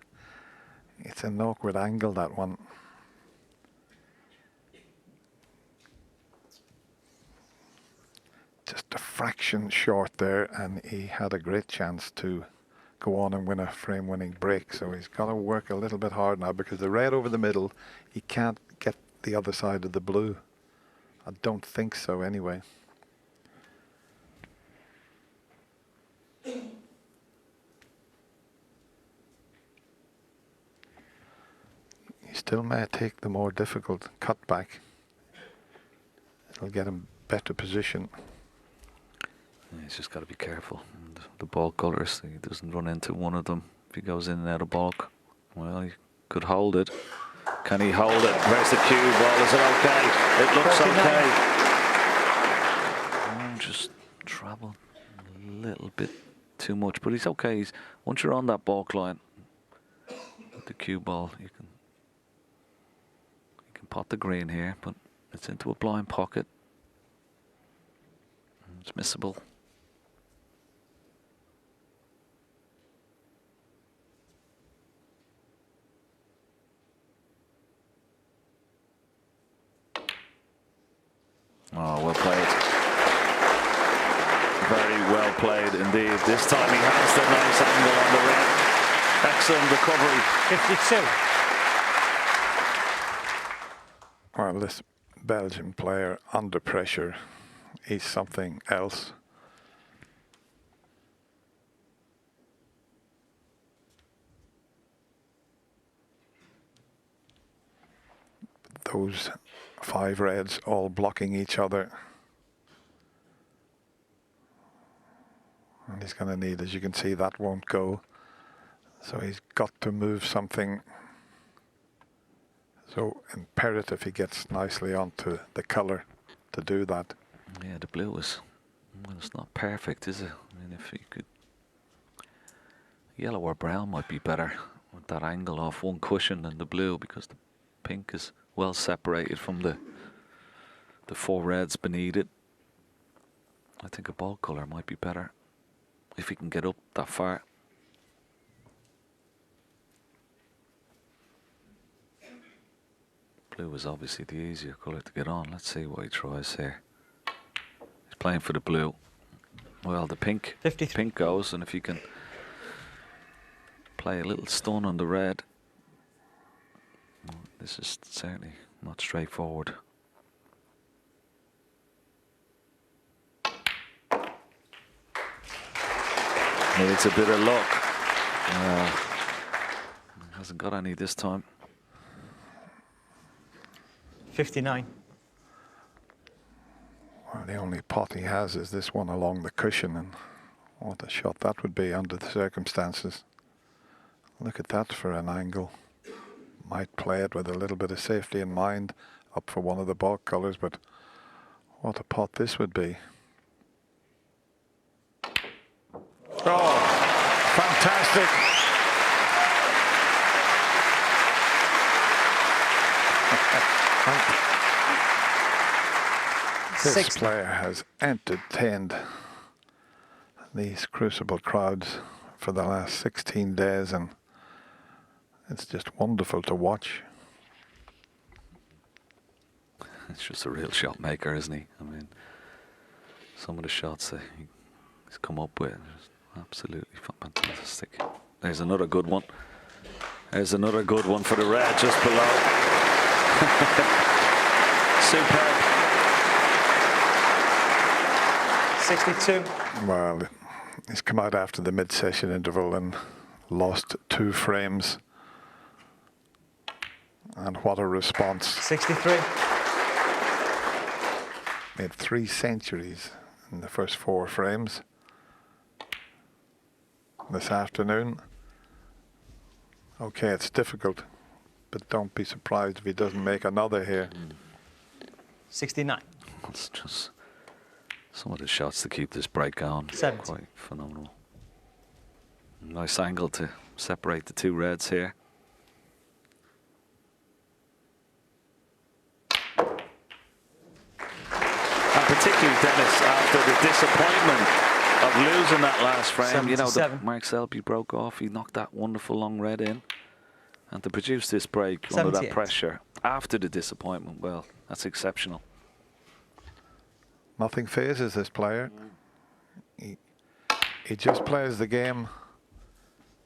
it's an awkward angle, that one. Just a fraction short there, and he had a great chance to go on and win a frame-winning break. So he's got to work a little bit hard now, because the red over the middle, he can't get the other side of the blue. I don't think so anyway. He still may take the more difficult cutback. It'll get him better position. Yeah, he's just got to be careful. And the ball colours, he doesn't run into one of them if he goes in and out of balk. Well, he could hold it. Can he hold it? Where's the cue ball? Is it okay? It looks 49. okay. Just travelled a little bit too much, but he's okay. Once you're on that balk line with the cue ball, you can pot the green here, but it's into a blind pocket. It's missable. Oh, well played. Very well played indeed. This time he has the nice angle on the red. Excellent recovery. 52. Well, this Belgian player under pressure is something else. those 5 reds all blocking each other. And he's going to need, as you can see, that won't go. So he's got to move something. So imperative he gets nicely onto the colour to do that. Yeah, the blue is, well, it's not perfect, is it? I mean, if you could, yellow or brown might be better with that angle off one cushion than the blue, because the pink is well separated from the 4 reds beneath it. I think a ball colour might be better if he can get up that far. Blue is obviously the easier colour to get on. Let's see what he tries here. He's playing for the blue. Well, the pink 53. pink goes, and if you can play a little stun on the red. Well, this is certainly not straightforward. Needs a bit of luck. Hasn't got any this time. 59. Well, the only pot he has is this one along the cushion, and what a shot that would be under the circumstances. Look at that for an angle. Might play it with a little bit of safety in mind, up for one of the balk colours, but what a pot this would be. Oh, fantastic. This 60. player has entertained these Crucible crowds for the last 16 days, and it's just wonderful to watch. It's just a real shot maker, isn't he? I mean, some of the shots that he's come up with is absolutely fantastic. There's another good one. There's another good one for the red just below. Superb. 62. Well, he's come out after the mid-session interval and lost 2 frames. And what a response. 63. Made 3 centuries in the first 4 frames this afternoon. Okay, it's difficult, but don't be surprised if he doesn't make another here. 69. It's just some of the shots to keep this break going. 70. Quite phenomenal. Nice angle to separate the 2 reds here. And particularly, Dennis, after the disappointment of losing that last frame, you know, the 77. Mark Selby broke off. He knocked that wonderful long red in. And to produce this break under that 78. pressure after the disappointment, well, that's exceptional. Nothing phases this player. He just plays the game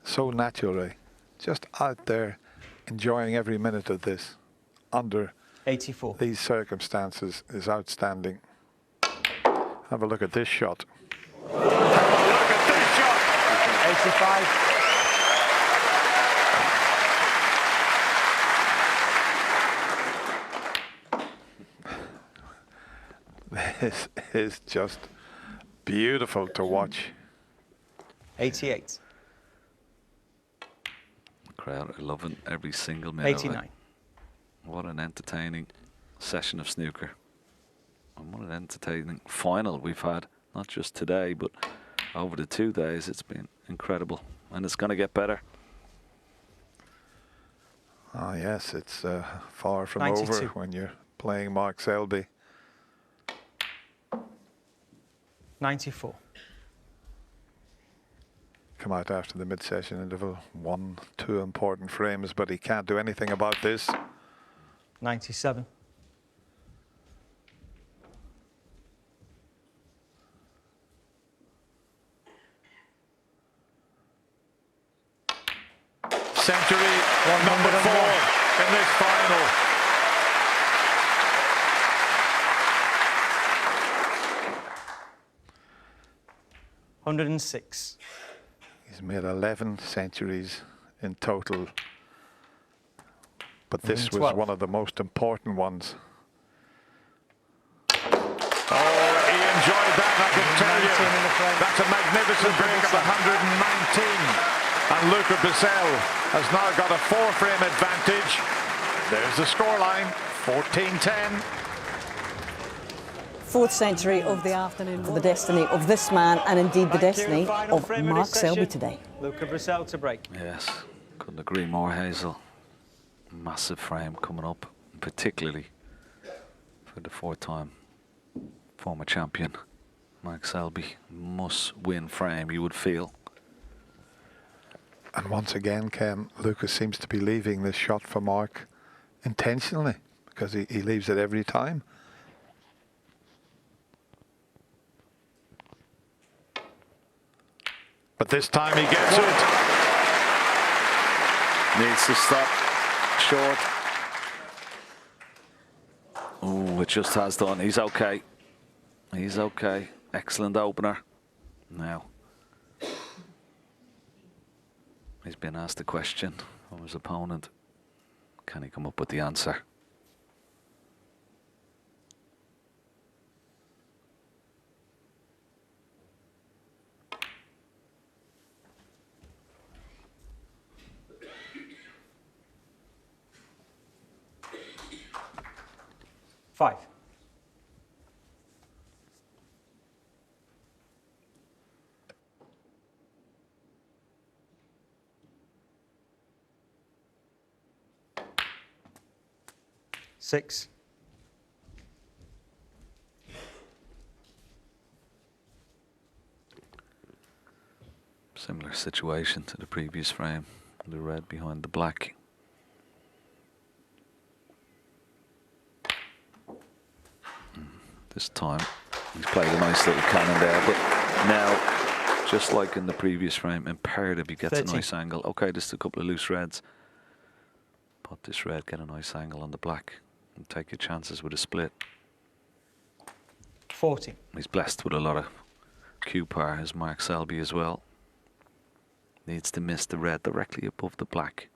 so naturally. Just out there enjoying every minute of this under 84. these circumstances is outstanding. Have a look at this shot. Have a look at this shot! 85. This is just beautiful to watch. 88. The crowd are loving every single minute of it. 89. What an entertaining session of snooker. And what an entertaining final we've had, not just today, but over the 2 days. It's been incredible, and it's going to get better. Ah, yes, it's far from 92. over when you're playing Mark Selby. 94. Come out after the mid-session interval. 1, 2 important frames, but he can't do anything about this. 97. Century number 4 in this final. $106. He's made 11 centuries in total. but this was 12. one of the most important ones. Oh, he enjoyed that, I can tell you. That's a magnificent break of 119. And Luca Brecel has now got a 4-frame advantage. There's the scoreline, 14-10. Fourth century of the afternoon for the destiny of this man, and indeed the Thank you. destiny Final of frame of Mark this Selby session. today. Luca Brecel to break. Yes, couldn't agree more, Hazel. Massive frame coming up, particularly for the 4-time former champion, Mark Selby. Must-win frame, you would feel. And once again, Ken, Lucas seems to be leaving this shot for Mark intentionally, because he leaves it every time. But this time he gets it. Needs to stop short. Oh, it just has done. He's okay. He's okay. Excellent opener. Now, he's been asked a question from his opponent. Can he come up with the answer? Five. Six. Similar situation to the previous frame. The red behind the black. This time he's played a nice little cannon there, but now, just like in the previous frame, imperative he gets 13. a nice angle. Okay, just a couple of loose reds. But this red, get a nice angle on the black and take your chances with a split. 40. He's blessed with a lot of cue power, as Mark Selby as well. Needs to miss the red directly above the black.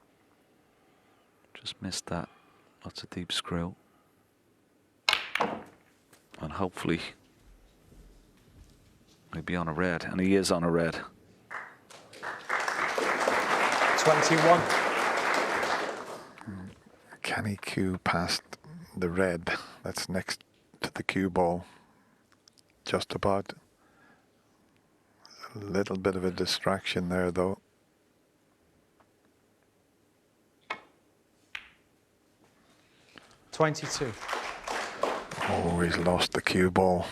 Just missed that. Lots of deep screw. And hopefully he'll be on a red, and he is on a red. 21. Can he cue past the red that's next to the cue ball? Just about. A little bit of a distraction there, though. $22. Oh, he's lost the cue ball.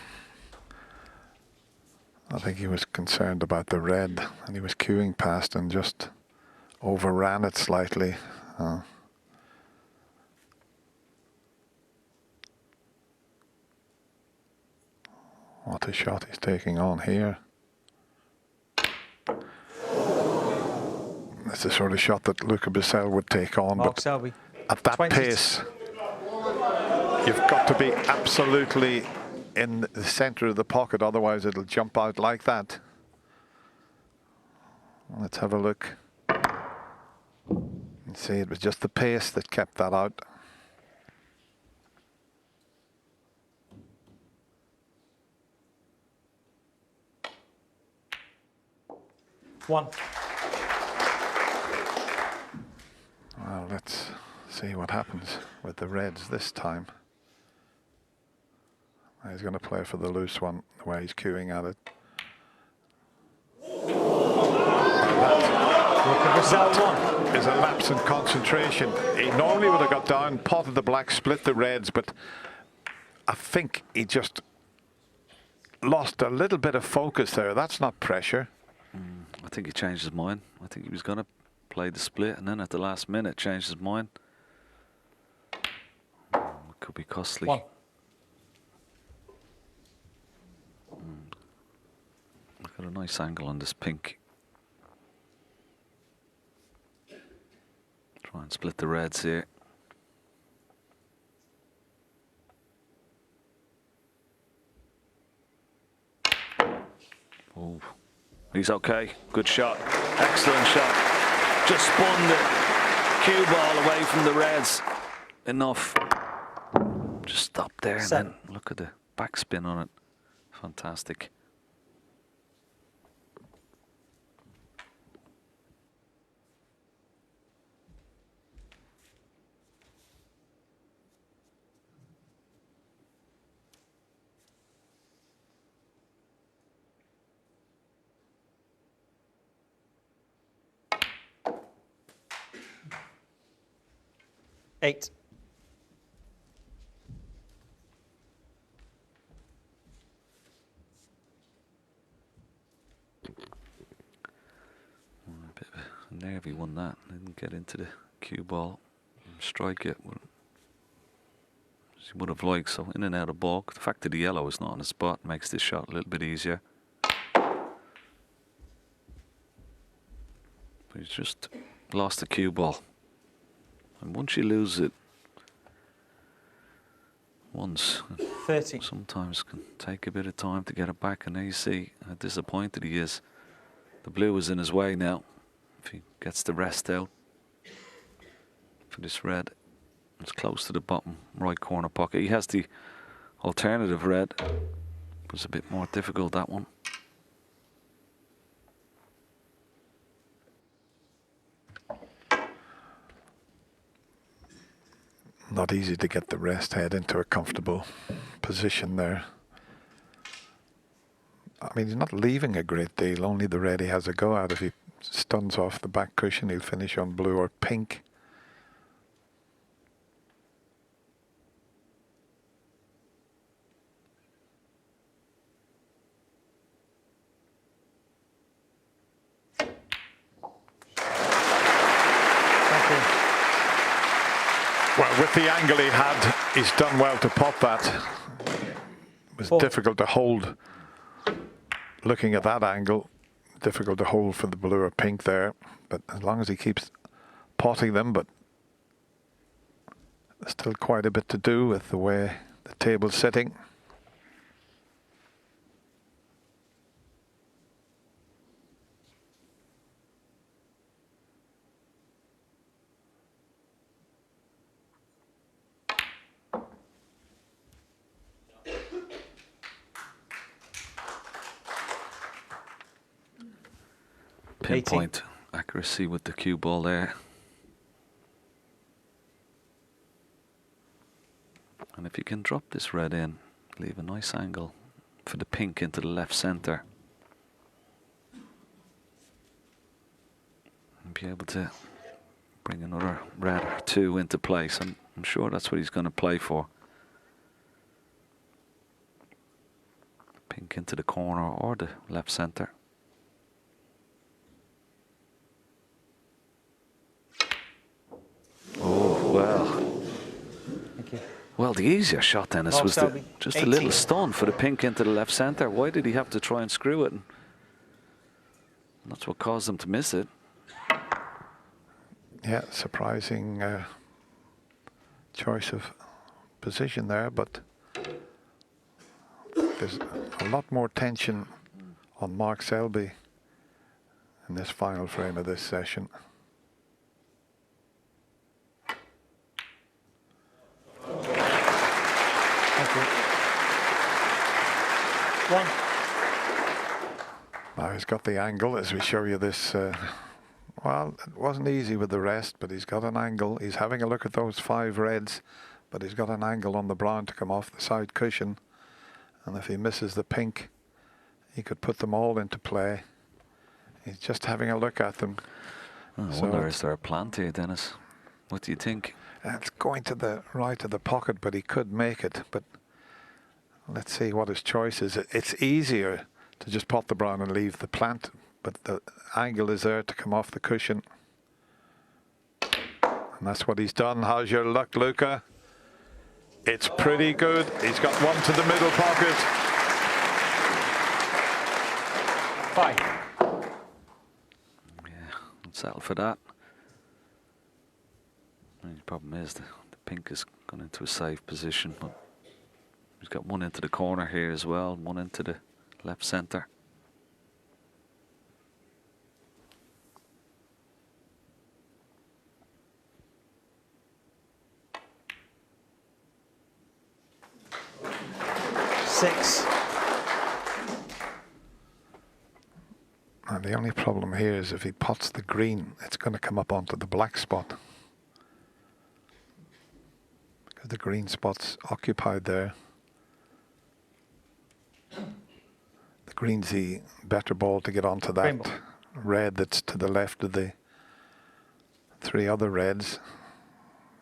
I think he was concerned about the red, and he was cueing past and just overran it slightly. What a shot he's taking on here. It's the sort of shot that Luca Brecel would take on, Mark but Selby. at that 20. pace, you've got to be absolutely in the center of the pocket, otherwise it'll jump out like that. Let's have a look. And see, it was just the pace that kept that out. One. Well, let's see what happens with the reds this time. He's going to play for the loose one, the way he's cueing at it. That is a lapse in concentration. He normally would have got down, potted the black, split the reds, but I think he just lost a little bit of focus there. That's not pressure. I think he changed his mind. I think he was going to play the split, and then at the last minute changed his mind. It could be costly. One. Look at a nice angle on this pink. Try and split the reds here. Oh, he's okay. Good shot. Excellent shot. Just spun the cue ball away from the reds. enough. Just stop there and 7. then look at the backspin on it. Fantastic. Eight. A bit of a nervy one that. Didn't get into the cue ball. Strike it. As he would have liked. So in and out of balk. The fact that the yellow is not on the spot makes this shot a little bit easier. But he's just lost the cue ball. And once you lose it once, 30. sometimes can take a bit of time to get it back. And there you see how disappointed he is. The blue is in his way now. If he gets the rest out for this red, it's close to the bottom right corner pocket. He has the alternative red. It was a bit more difficult, that one. Not easy to get the rest head into a comfortable position there. I mean, he's not leaving a great deal, only the red he has a go at. If he stuns off the back cushion, he'll finish on blue or pink. Well, with the angle he had, he's done well to pop that. It was 4. difficult to hold. Looking at that angle, difficult to hold for the blue or pink there. But as long as he keeps potting them, but there's still quite a bit to do with the way the table's sitting. Pinpoint accuracy with the cue ball there. And if you can drop this red in, leave a nice angle for the pink into the left center. And be able to bring another red or two into place. I'm sure that's what he's going to play for. Pink into the corner or the left center. Oh, well. Thank you. Well, the easier shot, Dennis, Mark was Selby, just a 18. little stun for the pink into the left centre. Why did he have to try and screw it? And that's what caused him to miss it. Yeah, surprising choice of position there, but there's a lot more tension on Mark Selby in this final frame of this session. Thank you. 1. Now he's got the angle as we show you this. Well, it wasn't easy with the rest, but he's got an angle. He's having a look at those 5 reds, but he's got an angle on the brown to come off the side cushion. And if he misses the pink, he could put them all into play. He's just having a look at them. I So wonder, is there a plant here, Dennis? What do you think? it's going to the right of the pocket, but he could make it. But let's see what his choice is. It's easier to just pot the brown and leave the plant, but the angle is there to come off the cushion. And that's what he's done. How's your luck, Luca? It's pretty good. He's got one to the middle pocket. 5. Yeah, I'd settle for that. The problem is the pink has gone into a safe position, but he's got one into the corner here as well, one into the left centre. The only problem here is if he pots the green, it's going to come up onto the black spot. Because the green spot's occupied there. The green's the better ball to get onto that Green ball. red that's to the left of the 3 other reds.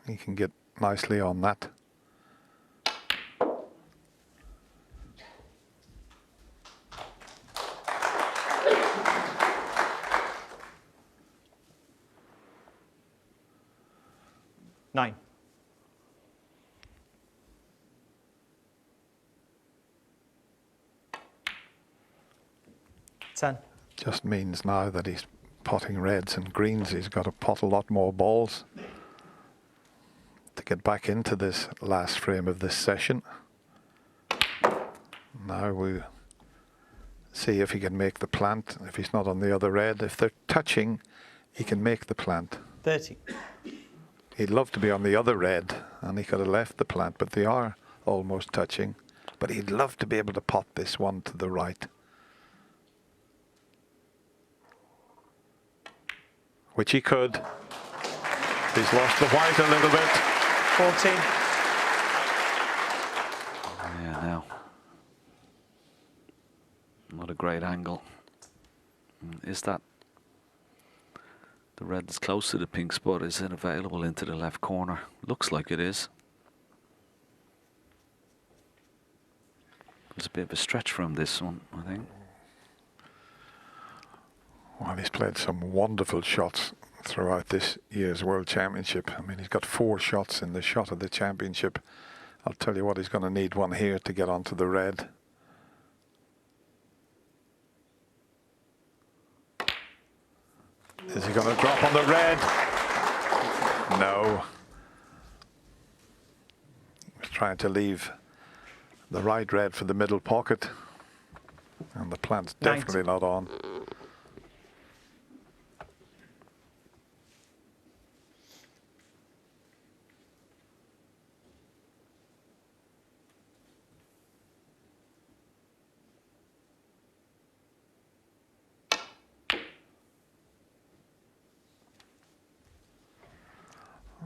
He can get nicely on that. Nine. 10. Just means now that he's potting reds and greens, he's got to pot a lot more balls to get back into this last frame of this session. Now we see if he can make the plant, if he's not on the other red. If they're touching, he can make the plant. 30. He'd love to be on the other red, and he could have left the plant, but they are almost touching. But he'd love to be able to pot this one to the right. Which he could. He's lost the white a little bit. 14. Yeah, now. Not a great angle. Is that the red that's close to the pink spot? Is it available into the left corner? Looks like it is. It's a bit of a stretch from this one, I think. Well, he's played some wonderful shots throughout this year's World Championship. I mean, he's got 4 shots in the shot of the championship. I'll tell you what, he's going to need one here to get onto the red. Is he going to drop on the red? No. He's trying to leave the right red for the middle pocket. And the plant's definitely not on.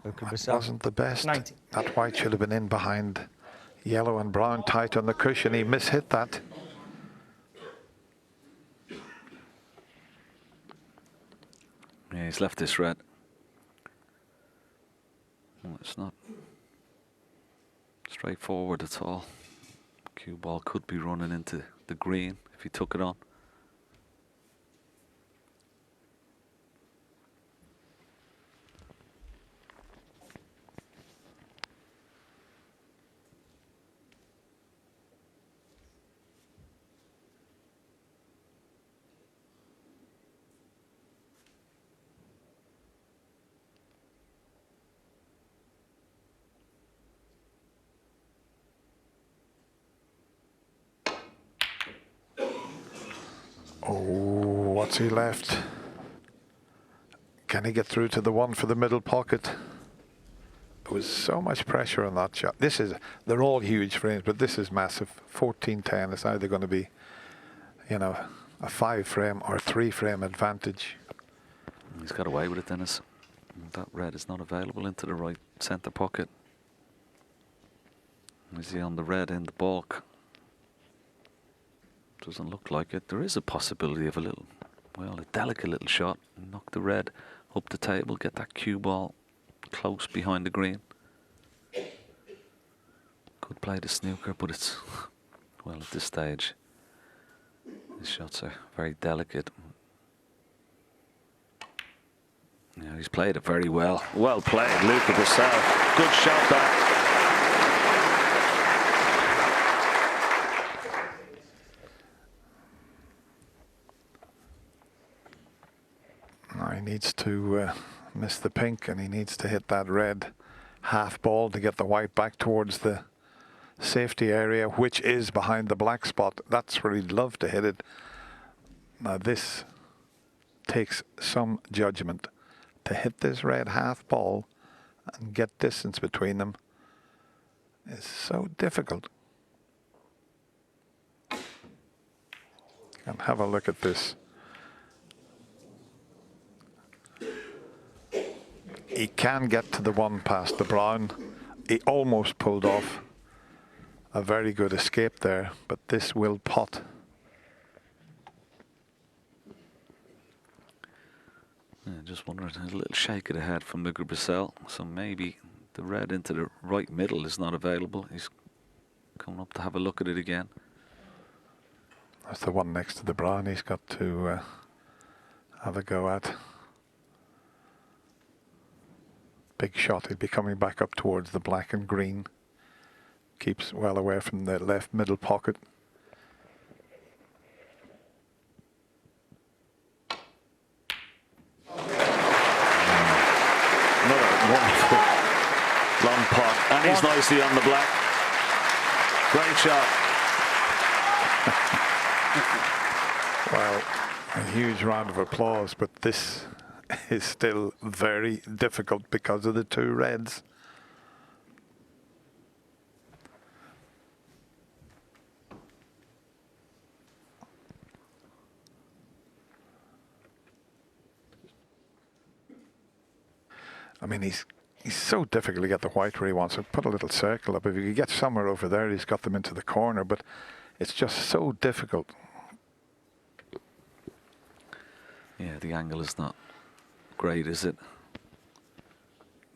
Luca That Brecel. wasn't the best. 90. That white should have been in behind yellow and brown tight on the cushion. He mishit that. Yeah, he's left this red. Well, it's not straightforward at all. Cue ball could be running into the green if he took it on. Oh, what's he left? Can he get through to the one for the middle pocket? There was so much pressure on that shot. They're all huge frames, but this is massive. 14-10 is either going to be, you know, a 5-frame or 3-frame advantage. He's got away with it, Dennis. That red is not available into the right centre pocket. Is he on the red in the balk? Doesn't look like it. There is a possibility of a little, well, a delicate little shot. Knock the red up the table, get that cue ball close behind the green. Could play the snooker, but it's, well, at this stage, his shots are very delicate. Yeah, he's played it very well. Well played, Luca Brecel. Good shot that. Now he needs to miss the pink, and he needs to hit that red half ball to get the white back towards the safety area, which is behind the black spot. That's where he'd love to hit it. Now this takes some judgment. To hit this red half ball and get distance between them is so difficult. And have a look at this. he can get to the one past the brown. He almost pulled off a very good escape there, but this will pot. Yeah, just wondering, a little shake of the head from Luca Brecel, so maybe the red into the right middle is not available. He's coming up to have a look at it again. That's the one next to the brown he's got to have a go at. Big shot. He'll be coming back up towards the black and green. Keeps well away from the left middle pocket. Another wonderful long pot, and he's nicely on the black. Great shot. Well, a huge round of applause, but this is still very difficult because of the two reds. I mean, he's so difficult to get the white where he wants to put a little circle up. If you could get somewhere over there, he's got them into the corner, but it's just so difficult. Yeah, the angle is not great, is it?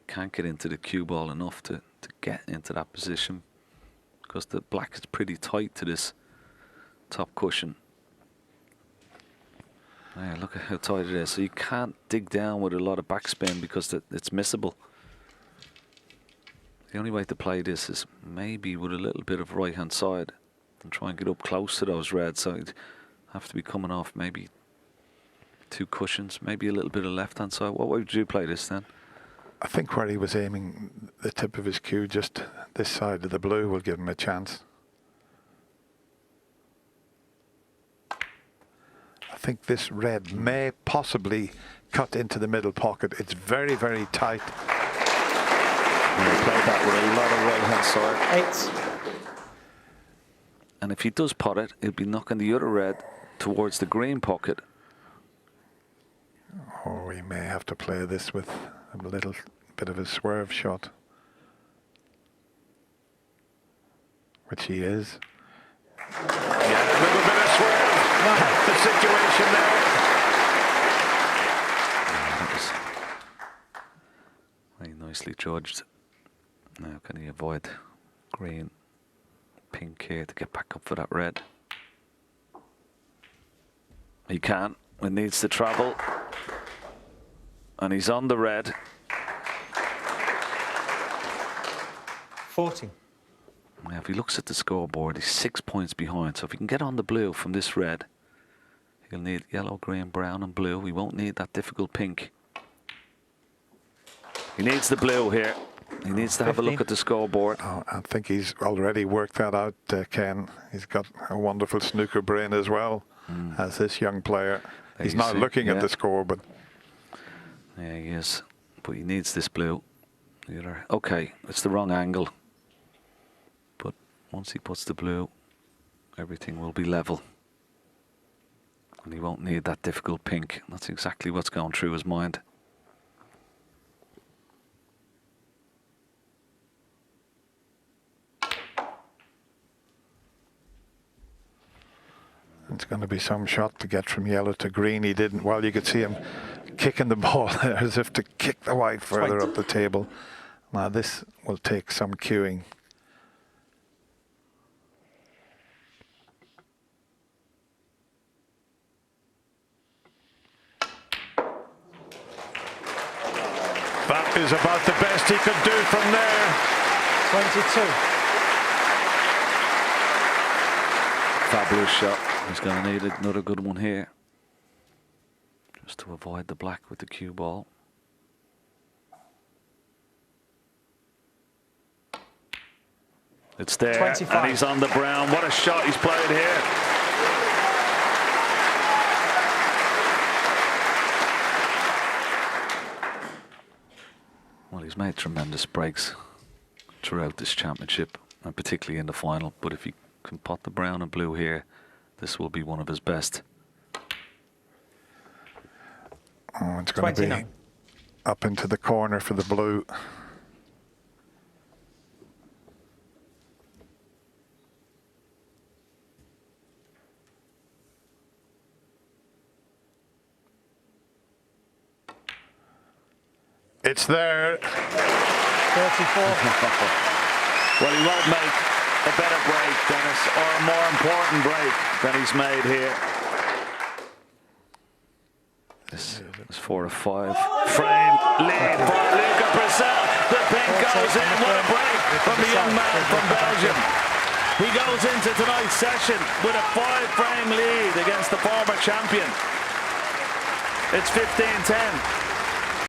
Can't get into the cue ball enough to get into that position because the black is pretty tight to this top cushion. Yeah, look at how tight it is. So you can't dig down with a lot of backspin because it's missable. The only way to play this is maybe with a little bit of right hand side and try and get up close to those reds. So you'd have to be coming off maybe two cushions, maybe a little bit of left hand side. What way would you play this then? I think where he was aiming the tip of his cue, just this side of the blue, will give him a chance. I think this red may possibly cut into the middle pocket. It's very, very tight. He played that with a lot of right hand side. 8. And if he does pot it, he'll be knocking the other red towards the green pocket. Or we may have to play this with a little bit of a swerve shot. Which he is. Yeah, a little bit of swerve. The situation there. That was very nicely judged. Now can he avoid green, pink here to get back up for that red? He can. It needs to travel. And he's on the red. 14. Now, if he looks at the scoreboard, he's 6 points behind. So if he can get on the blue from this red, he'll need yellow, green, brown, and blue. He won't need that difficult pink. He needs the blue here. He needs to have a look at the scoreboard. Oh, I think he's already worked that out, Ken. He's got a wonderful snooker brain as well as this young player. There He's you not see, looking yeah. at the score, but Yeah, he is. But he needs this blue. The other. Okay, it's the wrong angle. But once he puts the blue, everything will be level. And he won't need that difficult pink. That's exactly what's going through his mind. it's going to be some shot to get from yellow to green. He didn't. Well, you could see him kicking the ball there as if to kick the white further up the table. Now this will take some cueing. That is about the best he could do from there. 22. Fabulous shot. He's going to need another good one here. Just to avoid the black with the cue ball. It's there, 25. and he's on the brown. What a shot he's played here. Well, he's made tremendous breaks throughout this championship, and particularly in the final. But if he can pot the brown and blue here, this will be one of his best. Oh, it's going to be 29. up into the corner for the blue. It's there. 34. Well, he won't make a better break, Dennis, or a more important break than he's made here. This is 4-5. Frame lead for Luca Brecel. The pink goes in. What a break from the young man from Belgium. He goes into tonight's session with a 5-frame lead against the former champion. It's 15-10.